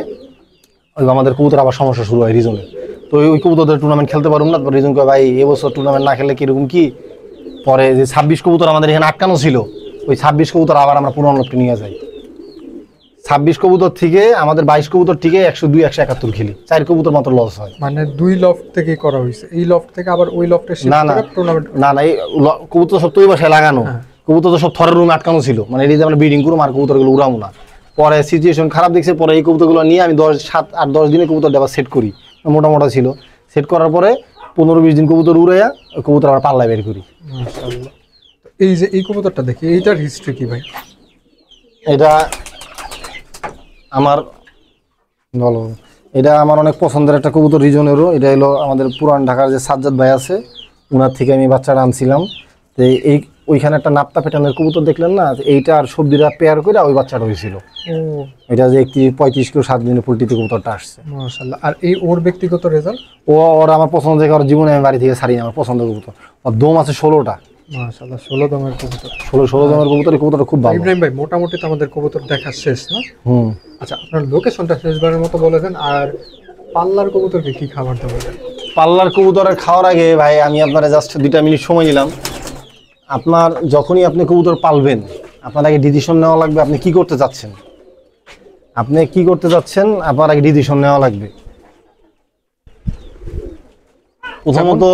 ওই আমাদের কবুতর আবার সমস্যা শুরু হয় রিজনে। তো ওই কবুতরদের টুর্নামেন্ট খেলতে পারুন না। রিজন কয় ভাই এবছর টুর্নামেন্ট না খেললে কীরকম কি। পরে যে 26 কবুতর আমাদের এখানে আটকানো ছিল, ওই 26 কবুতর আবার আমরা পুরান লফটে নিয়ে যাই। 26 কবুতর থেকে আমাদের 22 কবুতর থেকে 102, 171 খেলি, 4 কবুতর মাত্র লস হয়। মানে 2 লফট থেকে করা হয়েছে, এই লফট থেকে আবার ওই লফটে না টুর্নামেন্ট। না, এই কবুতর সব তৈরি বাসায় লাগানো, কবুতর তো সব থরের রুমে আটকানো ছিল, মানে এই যে আমরা ব্রিডিং করবো আর কবুতরগুলো উড়াবো না। পরে সিচুয়েশন খারাপ দেখছে, পরে এই কবুতরগুলো নিয়ে আমি 7-8-10 দিনে কবুতরটা আবার সেট করি, মোটা ছিল। সেট করার পরে 15-20 দিন কবুতর উড়াইয়া কবুতর আবার পাল্লায় বের করি। মাশাআল্লাহ। এই যে এই কবুতরটা দেখি, এইটার হিস্ট্রি কি ভাই? এটা আমার অনেক পছন্দের একটা কবুতর রিজনেরও। এটা হলো আমাদের পুরান ঢাকার যে সাজ্জাদ ভাই আছে, ওনার থেকে আমি বাচ্চাটা আনছিলাম। তো ওইখানে একটা নাপ্তা পেটানের কবুতর দেখলেন না, এইটা আর সবজিটা পেয়ার করে ওই বাচ্চাটা হয়েছিল। এটা যে 35 কিলো 7 দিনে পোল্ট্রিতে কবুতরটা আসছে। মাশাআল্লাহ। আর এই ওর ব্যক্তিগত রেজাল্ট? ওর আমার পছন্দ থেকে, ওর জীবনে আমি বাড়ি থেকে ছাড়ি, আমার পছন্দের কবুতর। ওর দম আছে 16টা। মাশাআল্লাহ, 16 দমের কবুতর। 16 দমের কবুতর, এই কবুতরটা খুব ভালো। ইব্রাহিম ভাই মোটামুটি তো আমাদের কবুতর দেখা শেষ না? আচ্ছা, আপনার লোকেশনটা শেষবারের মতো বলে দেন। আর পাল্লার কবুতরকে কি খাবার দেবো? পাল্লার কবুতরের খাওয়ার আগে ভাই আমি আপনারা জাস্ট 2 মিনিট সময় নিলাম। আপনার যখনই আপনি কবুতর পালবেন, আপনার আগে ডিসিশন নেওয়া লাগবে আপনি কি করতে চাচ্ছেন। আপনার আগে ডিসিশন নেওয়া লাগবে। প্রথমত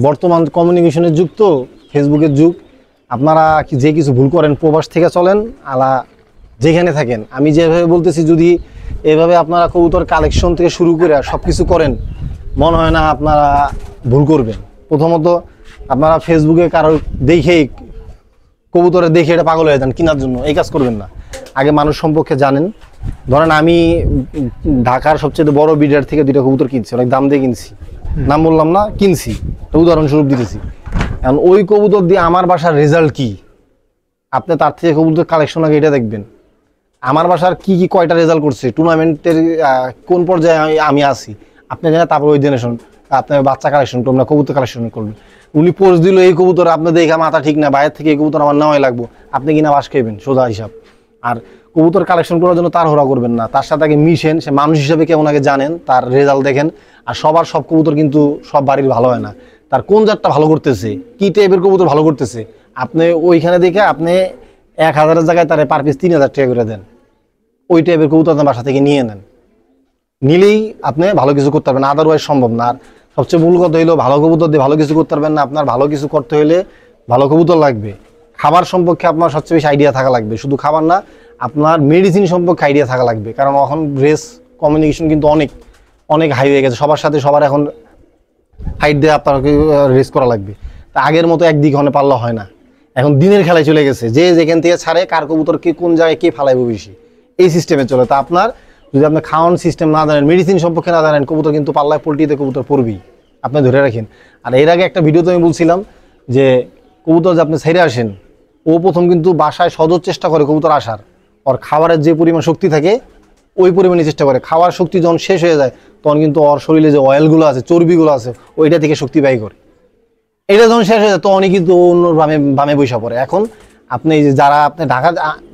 বর্তমান কমিউনিকেশনের যুগ, তো ফেসবুকের যুগ। আপনারা যে কিছু ভুল করেন, প্রবাস থেকে চলেন আলা যেখানে থাকেন, আমি যেভাবে বলতেছি, যদি এভাবে আপনারা কবুতর কালেকশন থেকে শুরু করে সব কিছু করেন, মনে হয় না আপনারা ভুল করবেন। প্রথমত আপনারা ফেসবুকে কারো দেখেই কবুতরে দেখে এটা পাগল হয়ে যান কেনার জন্য, এই কাজ করবেন না। আগে মানুষ সম্পর্কে জানেন। ধরেন আমি ঢাকার সবচেয়ে বড় বিডার থেকে 2টা কবুতর কিনছি, অনেক দাম দিয়ে কিনছি, নাম বললাম না, কিনছি, উদাহরণস্বরূপ দিতেছি। এখন ওই কবুতর দিয়ে আমার বাসার রেজাল্ট কি, আপনি তার থেকে কবুতর কালেকশন আগে এটা দেখবেন। আমার বাসার কি কয়টা রেজাল্ট করছে, টুর্নামেন্টের কোন পর্যায়ে আমি আসি, আপনি জানেন। তারপর ওই জেনারেশন আপনার বাচ্চা কালেকশন করবেন না, কবুতর কালেকশন করবেন। উনি পোস্ট দিল এই কবুতর, আপনি দেখে মাথা ঠিক না, বাইরের থেকে এই কবুতর আমার নেওয়াই লাগবো, আপনি কিনা বাস খাইবেন, সোজা হিসাব। আর কবুতর কালেকশন করার জন্য তাড়াহুড়া করবেন না, তার সাথে আগে মিশেন, সে মানুষ হিসাবে কেমন আগে জানেন, তার রেজাল্ট দেখেন। আর সব কবুতর কিন্তু সব বাড়ির ভালো হয় না, তার কোন জাতটা ভালো করতেছে, কি টাইপের কবুতর ভালো করতেছে, আপনি ওইখানে দেখে আপনি 1000-এর জায়গায় তার পার পিস 3000 টাকা করে দেন। ওই টাইপের কবুতর আপনার বাসা থেকে নিয়ে নেন, নিলেই আপনি ভালো কিছু করতে পারবেন, আদারওয়াইজ সম্ভব না। আর সবচেয়ে মূল কথা হইলো, ভালো কবুতর দিয়ে ভালো কিছু করতে পারবেন না। আপনার ভালো কিছু করতে হলে ভালো কবুতর লাগবে। খাবার সম্পর্কে আপনার সবচেয়ে বেশি আইডিয়া থাকা লাগবে, শুধু খাবার না, আপনার মেডিসিন সম্পর্কে আইডিয়া থাকা লাগবে। কারণ এখন রেস কমিউনিকেশন কিন্তু অনেক হাই হয়ে গেছে, সবার সাথে সবার এখন হাইট দিয়ে আপনাকে রেস করা লাগবে। তা আগের মতো একদিক হনে পারলে হয় না, এখন দিনের খেলায় চলে গেছে, যে যেখান থেকে ছাড়ে কার কবুতর কে কোন জায়গায় কে ফালাইবে বেশি, এই সিস্টেমে চলে। তা আপনার যদি আপনি খাওয়ান সিস্টেম না জানেন, মেডিসিন সম্পর্কে না জানেন, কবুতর কিন্তু পাল্লায় পোল্ট্রিতে কবুতর পড়বেই, আপনি ধরে রাখেন। আর এর আগে একটা ভিডিওতে আমি বলছিলাম যে কবুতর যে আপনি ছেড়ে আসেন, ও প্রথম কিন্তু বাসায় সদর চেষ্টা করে কবুতর আসার, ওর খাবারের যে পরিমাণ শক্তি থাকে ওই পরিমাণে চেষ্টা করে। খাওয়ার শক্তি যখন শেষ হয়ে যায় তখন কিন্তু ওর শরীরে যে অয়েলগুলো আছে, চর্বিগুলো আছে, ওইটা থেকে শক্তি ব্যয় করে। এটা যখন শেষ হয়ে যায় তখনই কিন্তু অন্য বামে বৈশা পড়ে। এখন আপনি এই যে যারা আপনি ঢাকা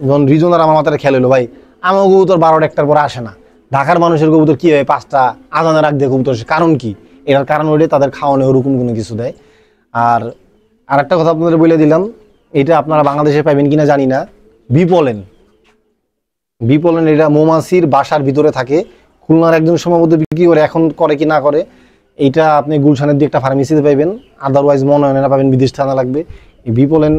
যখন রিজনার আমার মাথায় খেলে ভাই, আমার কবুতর 12টা 1টার পরে আসে না। ঢাকার মানুষের কবুতর কি হয় 5টা আজানের রাখ দিয়ে কবুতর আসে, কারণ কি? এটার কারণ ওইটাই তাদের খাওয়ানো ওরকম কোনো কিছু দেয়। আর আরেকটা কথা আপনাদের বলে দিলাম, এটা আপনারা বাংলাদেশে পাইবেন কিনা জানি না, বিপলেন। বিপলেন এটা মৌমাছির বাসার ভিতরে থাকে, খুলনার একজন সময় মধ্যে বিক্রি করে, এখন করে কি না করে এইটা আপনি গুলশানের দিয়ে একটা ফার্মেসিতে পাইবেন, আদারওয়াইজ মনে হয় না পাবেন, বিদেশ থেকে আনা লাগবে। এই বিপলেন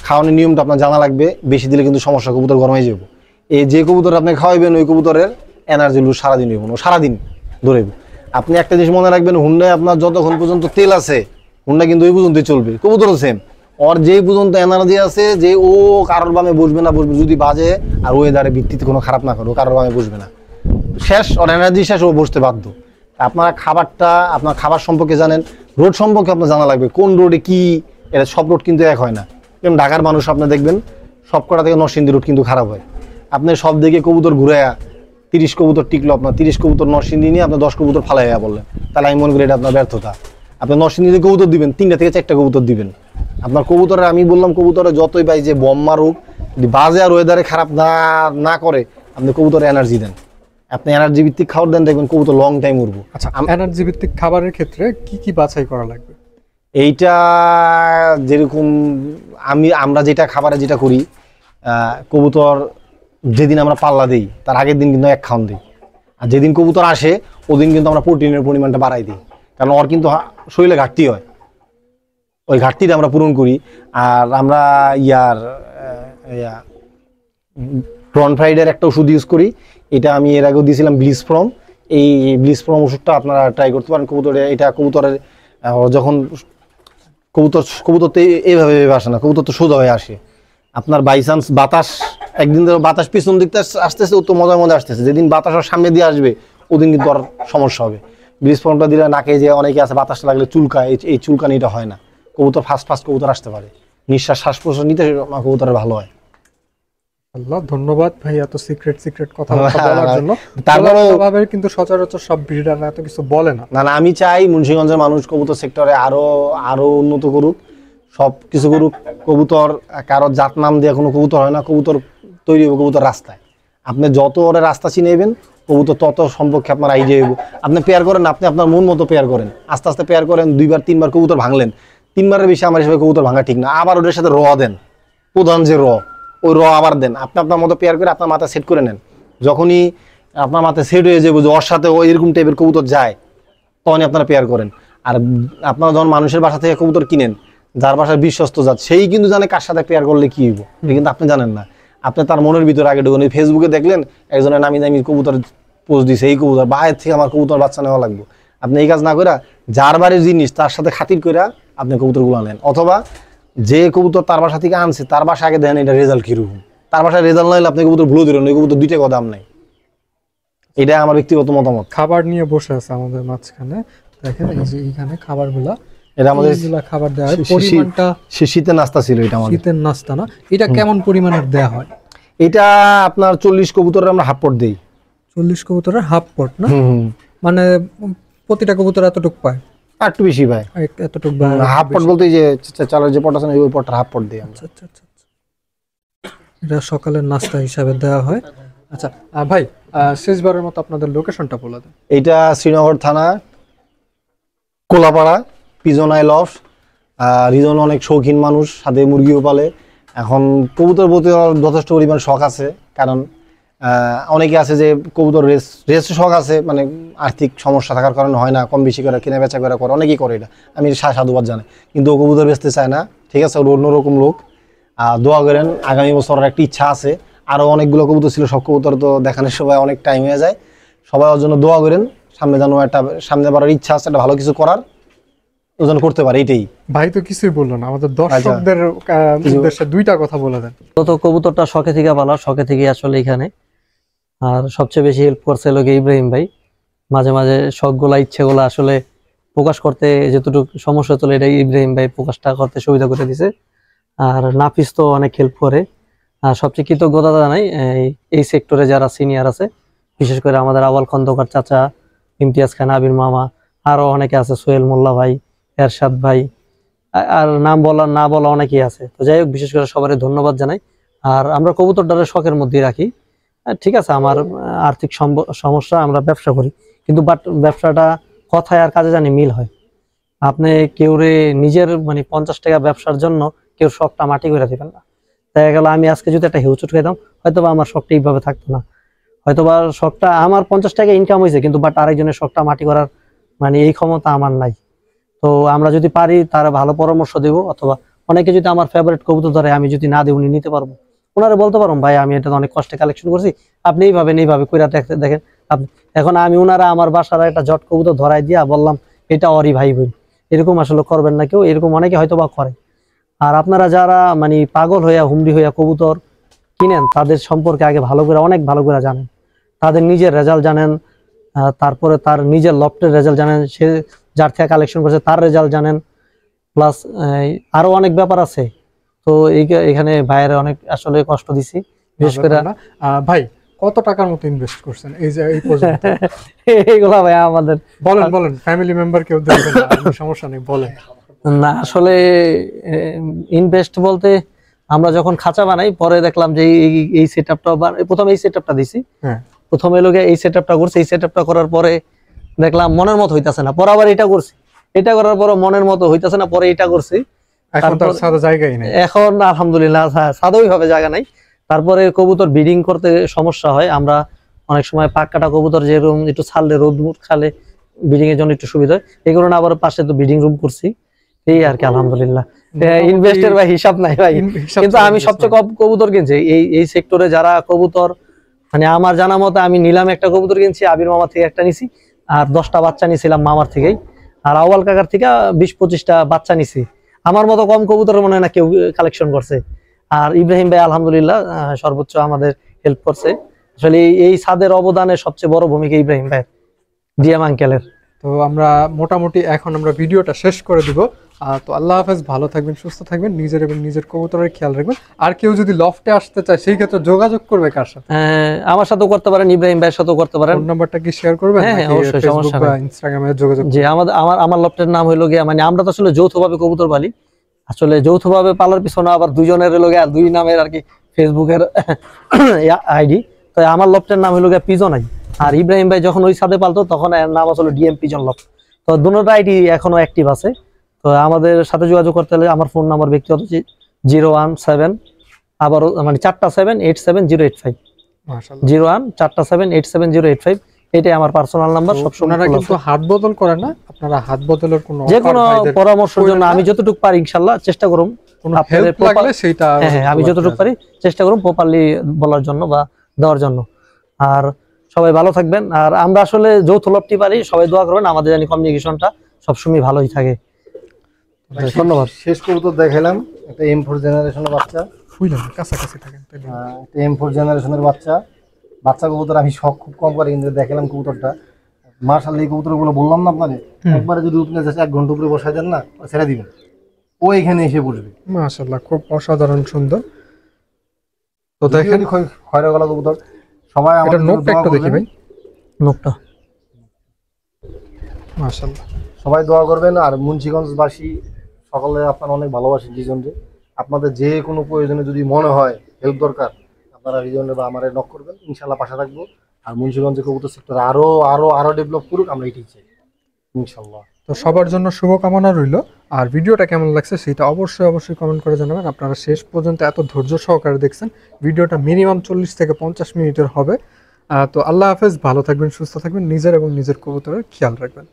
খাওয়ানোর নিয়মটা আপনার জানা লাগবে, বেশি দিলে কিন্তু সমস্যা, কবুতর গরম হয়ে যাবো। এই যে কবুতর আপনি খাওয়াইবেন ওই কবুতরের এনার্জি লুজ সারাদিন হইব না, সারাদিন ধরে। আপনি একটা জিনিস মনে রাখবেন, হুন্ডায় আপনার যতক্ষণ পর্যন্ত তেল আছে হুন্ডা কিন্তু ওই পর্যন্তই চলবে, কবুতরও সেম। ওর যেই পর্যন্ত এনার্জি আছে যে ও কারোর বামে বসবে না, বসবে যদি বাজে আর ওয়েদারের ভিত্তিতে কোনো খারাপ না করে, ও কারোর বামে বসবে না, শেষ, ওর এনার্জি শেষ, ও বসতে বাধ্য। আপনারা খাবারটা, আপনার খাবার সম্পর্কে জানেন, রোড সম্পর্কে আপনার জানা লাগবে, কোন রোডে কি, এটা সব রোড কিন্তু এক হয় না। যেমন ঢাকার মানুষ আপনি দেখবেন সব কটা থেকে নরসিংদী রোড কিন্তু খারাপ হয়। আপনি সব দিকে কবুতর ঘুরাইয়া 30 কবুতর টিকলো, আপনার 30 কবুতর নরসিংদী নিয়ে আপনার 10 কবুতর ফালাইয়া বললেন, তাহলে আমি মনে করি এটা আপনার ব্যর্থতা। আপনি নরসিংদীতে কবুতর দিবেন 3টা থেকে 4টা কবুতর দিবেন। আপনার কবুতরে আমি বললাম কবুতরে যতই পাই যে বম মারুক, যদি বাজে আর ওয়েদারে খারাপ না করে, আপনি কবুতরে এনার্জি দেন, আপনি এনার্জি ভিত্তিক খাবার দেন, দেখবেন কবুতর লং টাইম উঠবো। আচ্ছা, এনার্জি ভিত্তিক খাবারের ক্ষেত্রে কি কি বাছাই করা লাগবে? এইটা যেরকম আমরা যেটা খাবারে যেটা করি, কবুতর যেদিন আমরা পাল্লা দিই তার আগের দিন কিন্তু 1 খাওয়ান দিই, আর যেদিন কবুতর আসে ওদিন কিন্তু আমরা প্রোটিনের পরিমাণটা বাড়াই দিই, কারণ ওর কিন্তু শরীরে ঘাটতি হয়, ওই ঘাটতিটা আমরা পূরণ করি। আর আমরা প্রন ফ্রাইডের একটা ওষুধ ইউজ করি, এটা আমি এর আগেও দিয়েছিলাম, ব্লিস ফ্রম। এই ব্লিস ফ্রম ওষুধটা আপনারা ট্রাই করতে পারেন কবুতরে। এটা কবুতরের যখন কবুতর তো এইভাবে আসে না, কবুতর তো সোজা হয়ে আসে। আপনার বাই চান্স বাতাস, একদিন ধরো বাতাস পিছন দিকতে আসতেছে, ও তো মজার মধ্যে আসতেছে, যেদিন বাতাস ওর সামনে দিয়ে আসবে ওদিন কিন্তু আর সমস্যা হবে। ব্লিস ফ্রমটা দিলে নাকে যে অনেকে আছে বাতাসটা লাগলে চুলকায়, এই চুলকানিটা হয় না। কবুতর ফার্স্ট কবুতর আসতে পারে, নিঃশ্বাস শ্বাস প্রশ্বাস নিতে কবুতরের ভালো হয়। আল্লাহ, ধন্যবাদ ভাই এত সিক্রেট কথা বলার জন্য। তারপরেও ভাবে কিন্তু সচরাচর সব ব্রিডাররা এত কিছু বলে না। না, আমি চাই মুন্সিগঞ্জের মানুষ কবুতর সেক্টরে আরো উন্নত করুক, সব কিছু করুক। কবুতর কারো জাত নাম দিয়ে কোনো কবুতর হয় না, কবুতর তৈরি হবে কবুতর রাস্তায়। আপনি যত ওরা রাস্তা চিনেবেন কবুতর তত সম্পর্কে আপনার আইডিয়া হইব। আপনি পেয়ার করেন, আপনি আপনার মন মতো পেয়ার করেন, আস্তে আস্তে পেয়ার করেন, 2বার 3বার কবুতর ভাঙলেন, 3বারের বেশি আমার হিসেবে কবুতর ভাঙা ঠিক না। আবার ওদের সাথে দেন, প্রধান যে ওই আবার দেন, আপনি আপনার মতো পেয়ার করে আপনার মাথা সেট করে নেন। যখনই আপনার মাথায় সেট হয়ে যাবে যে ওর সাথে ওই এরকম টাইপের কবুতর যায়, তখনই আপনারা পেয়ার করেন। আর আপনারা যখন মানুষের বাসা থেকে কবুতর কিনেন, যার বাসায় বিশ্বস্ত জাত, সেই কিন্তু জানে কার সাথে পেয়ার করলে কি হইব, কিন্তু আপনি জানেন না। আপনি তার মনের ভিতরে আগে ঢুকুন। ফেসবুকে দেখলেন একজনের নামি দামি কবুতর পোস্ট দিছে, এই কবুতর বাইরের থেকে আমার কবুতর বাচ্চা নেওয়া লাগবে। আপনি এই কাজ না করে যার বাড়ির জিনিস তার সাথে খাতির করে আপনি কবুতরগুলো আনেন, অথবা যে কবুতর তার বাসা থেকে আনছে তার বাসা আগে দেন এটা রেজাল্ট কিরকম। তার বাসায় রেজাল্ট না হলে আপনি কবুতর ভুলে দিলেন, ওই কবুতর 2 টাকা দাম নাই। এটা আমার ব্যক্তিগত মতামত। খাবার নিয়ে বসে আছে আমাদের মাঝখানে, দেখেন এই যে এইখানে খাবারগুলা, এটা আমাদের খাবার দেওয়া হয়। পরিমাণটা শীতের নাস্তা ছিল, এটা আমাদের শীতের নাস্তা না। এটা কেমন পরিমাণের দেয়া হয়? এটা আপনার 40 কবুতরের আমরা হাফ পট দেই। 40 কবুতরের হাফ পট না, মানে প্রতিটা কবুতর এতটুক পায়? একটু বেশি ভাই, এতটুক। হাফ পট বলতে যে চালের যে পট আছে না, ওই পটটা হাফ পট দিই আমরা। আচ্ছা, এটা সকালের নাস্তা হিসাবে দেওয়া হয়। আচ্ছা ভাই, শেষবারের মতো আপনাদের লোকেশনটা বলে দেন। এইটা শ্রীনগর থানা, Kolapara, pigeon I loft. Reason অনেক শৌখিন মানুষ, সাথে মুরগিও পালে। এখন কবুতর প্রতি যথেষ্ট পরিমাণ শখ আছে, কারণ অনেকে আছে যে কবুতর রেস শখ আছে, মানে আর্থিক সমস্যা থাকার কারণে হয় না, কম বেশি করে কেনা বেচা করে অনেকেই করে, এটা আমি সাধুবাদ জানাই। কিন্তু ও কবুতর বেচতে চায় না, ঠিক আছে, ওর অন্যরকম লোক। দোয়া করেন, আগামী বছরের একটা ইচ্ছা আছে, আরও অনেকগুলো কবুতর ছিল, সব কবুতর তো দেখানোর সময় অনেক টাইম হয়ে যায়। সবাই ওর জন্য দোয়া করেন, সামনে বাড়ার ইচ্ছা আছে, একটা ভালো কিছু করার ওজন করতে পারে, এটাই। ভাই তো কিছুই বললো না, আমাদের দর্শকদের উদ্দেশ্যে 2টা কথা বলে দেন। তো কবুতরটা শখে থেকে পালা, শখে থেকে আসলে এখানে। আর সবচেয়ে বেশি হেল্প করছে লোক ইব্রাহিম ভাই, মাঝে মাঝে শখগুলা ইচ্ছেগুলা আসলে প্রকাশ করতে যেটুকু সমস্যা চলে, এটা ইব্রাহিম ভাই প্রকাশটা করতে সুবিধা করে দিছে। আর নাফিস তো অনেক হেল্প করে। আর সবচেয়ে কৃতজ্ঞতা জানাই এই সেক্টরে যারা সিনিয়র আছে, বিশেষ করে আমাদের আওয়াল খন্দকার চাচা, ইমতিয়াজ খান, আবির মামা, আরো অনেকে আছে, সোহেল মোল্লা ভাই, এরশাদ ভাই, আর নাম বলা না বলা অনেকেই আছে। তো যাই হোক, বিশেষ করে সবারই ধন্যবাদ জানাই। আর আমরা কবুতরটারে শখের মধ্যেই রাখি। ঠিক আছে, আমার আর্থিক সমস্যা, আমরা ব্যবসা করি, কিন্তু বাট ব্যবসাটা কথায় আর কাজে জানি মিল হয়। আপনি কেউরে নিজের মানে 50 টাকা ব্যবসার জন্য কেউ শখটা মাটি করে দিবেন না। দেখা গেল আমি আজকে যদি একটা হিউচুট খাইতাম, হয়তোবা আমার শখটা এইভাবে থাকতো না, হয়তোবা শখটা আমার 50 টাকা ইনকাম হয়েছে, কিন্তু বাট আরেকজনের শখটা মাটি করার মানে এই ক্ষমতা আমার নাই। তো আমরা যদি পারি তারা ভালো পরামর্শ দেব, অথবা অনেকে যদি আমার ফেভারিট কবুতর ধরে আমি যদি না দিই, উনি নিতে পারবো, ওনারা বলতে পারবো ভাই আমি এটা অনেক কষ্টে কালেকশন করছি, আপনি এইভাবে কইরা দেখেন আপনি। এখন আমি ওনারা আমার বাসার একটা জট কবুতর ধরাই দিয়া বললাম এটা অরি ভাই বোন, এরকম আসলে করবেন না কেউ, এরকম অনেকে হয়তো বা করে। আর আপনারা যারা মানে পাগল হইয়া হুমড়ি হইয়া কবুতর কিনেন, তাদের সম্পর্কে আগে ভালো করে, অনেক ভালো করে জানেন, তাদের নিজের রেজাল্ট জানেন, তারপরে তার নিজের লফটের রেজাল্ট জানেন, সে যার থেকে কালেকশন করছে তার রেজাল্ট জানেন, প্লাস আরো অনেক ব্যাপার আছে। তো এখানে ভাইয়ের অনেক আসলে কষ্ট দিছি, বিশেষ করে ভাই কত টাকার মতো ইনভেস্ট করছেন এই যে এই পর্যন্ত? এইগুলা ভাই আমাদের বলেন ফ্যামিলি মেম্বার কেউ দেখবেন না, সমস্যা নেই, বলেন। না আসলে ইনভেস্ট বলতে, আমরা যখন খাঁচা বানাই পরে দেখলাম যে এই সেটআপটা, প্রথম এই সেটআপটা দিছি, প্রথমে লোকে এই সেটআপটা করছে, এই সেটআপটা করার পরে দেখলাম মনের মতো হইতাছে না, পরে আবার এটা করছি, এটা করার পরে মনের মতো হইতাছে না, পরে এটা করছি, এখন তো সাদা জায়গাই নাই, এখন আলহামদুলিল্লাহ সাদাই ভাবে জায়গা নাই। তারপরে কবুতর ব্রিডিং করতে সমস্যা হয়, আমরা অনেক সময় পাক কাটা কবুতর যেরকম একটু ছাড়লে রোদ খালে ব্রিডিং এর জন্য একটু সুবিধা হয়, এই কারণে আবার পাশে তো ব্রিডিং রুম করছি, এই আর কি আলহামদুলিল্লাহ। ইনভেস্টের ভাই হিসাব নাই ভাই, কিন্তু আমি সবচেয়ে কম কবুতর কিনছি এই সেক্টরে যারা কবুতর, মানে আমার জানা মতে আমি নিলাম একটা কবুতর কিনছি, আবির মামা থেকে একটা নিছি, আর 10টা বাচ্চা নিছিলাম মামার থেকেই, আর আওয়াল কাকার থেকে 20-25টা বাচ্চা নিছি। আমার মতো কম কবুতর মনে হয় না কেউ কালেকশন করছে। আর ইব্রাহিম ভাই আলহামদুলিল্লাহ সর্বোচ্চ আমাদের হেল্প করছে। আসলে এই ছাদের অবদানের সবচেয়ে বড় ভূমিকা ইব্রাহিম ভাই, ডিএম আঙ্কেলের। তো আমরা মোটামুটি এখন আমরা ভিডিওটা শেষ করে দিব। তো আল্লাহ হাফেজ, ভালো থাকবেন, সুস্থ থাকবেন, নিজের এবং নিজের কবুতরের খেয়াল রাখবেন। আর কেউ যদি লফটে আসতে চায় সেই ক্ষেত্রে যোগাযোগ করবে কার সাথে? আমার সাথেও করতে পারেন, ইব্রাহিম ভাইয়ের সাথেও করতে পারেন। ফোন নাম্বারটা কি শেয়ার করবেন? হ্যাঁ অবশ্যই, সমস্যা নেই, ইনস্টাগ্রামে যোগাযোগ। জি, আমার লফটের নাম হইলো গিয়া, মানে আমরা তো আসলে যৌথভাবে কবুতর পালি, আসলে যৌথভাবে পালার পিছনে আবার দুইজনের লোকে আর দুই নামের আর কি ফেসবুকের আইডি। তো আমার লফটের নাম হইলো গিয়া পিজন আই, আর ইব্রাহিম ভাই যখন ওই সাথে পালতো তখন এর নাম আসলে ডিএম পিজন লফট। তো দুটোটা আইডি এখনো অ্যাক্টিভ আছে। তো আমাদের সাথে যোগাযোগ করতে হলে আমার ফোন নাম্বার ব্যক্তিগত 017 আবার মানে 4টা787085085, 014787085, এটাই আমার পার্সোনাল নাম্বার। আপনারা কিন্তু হাত বদল করেন না, আপনারা হাত বদলের কোনো যে কোনো পরামর্শের জন্য আমি যতটুকু পারি ইনশাআল্লাহ চেষ্টা করুম, হেল্প লাগলে সেটা আমি যতটুকু পারি চেষ্টা করুম প্রপারলি বলার জন্য বা দেওয়ার জন্য। আর সবাই ভালো থাকবেন। আর আমরা আসলে যৌথ লফটি পারি, সবাই দোয়া করবেন আমাদের জানি কমিউনিকেশনটা সবসময় ভালোই থাকে। ধন্যবাদ। শেষ করে তো দেখালাম একটা M4 জেনারেশনের বাচ্চা, কাছাকাছি থাকেন, একটা M4 জেনারেশনের বাচ্চা কবুতর আমি শখ খুব কম করে কিন্তু দেখালাম কবুতরটা মাশাআল্লাহ। এই কবুতরগুলো বললাম না আপনাদের, একবারে যদি উপরে যাচ্ছে 1 ঘন্টা উপরে বসায় দেন না, ছেড়ে দিবেন, ও এখানে এসে বসবে। মাশাআল্লাহ, খুব অসাধারণ সুন্দর। তো দেখেন খয়রা গলা কবুতর, সবাই এটা নোকটা একটু দেখি ভাই, নোকটা মাশাআল্লাহ, সবাই দোয়া করবেন। আর মুন্সিগঞ্জবাসী সকলে আপনারা অনেক ভালোবাসেন রিজনরে, আপনাদের যে কোনো প্রয়োজনে যদি মনে হয় হেল্প দরকার, আপনারা রিজনে বা আমারে নক করবেন, ইনশাআল্লাহ পাশে থাকবো। আর মুন্সিগঞ্জের কবুতর সেক্টর আরো ডেভেলপ করুক, আমরা এটাই চাই ইনশাআল্লাহ। তো সবার জন্য শুভকামনা রইল। আর ভিডিওটা কেমন লাগছে সেটা অবশ্যই কমেন্ট করে জানাবেন। আপনারা শেষ পর্যন্ত এত ধৈর্য সহকারে দেখছেন, ভিডিওটা মিনিমাম 40 থেকে 50 মিনিটের হবে। তো আল্লাহ হাফেজ, ভালো থাকবেন, সুস্থ থাকবেন, নিজের এবং নিজের কবুতরের খেয়াল রাখবেন।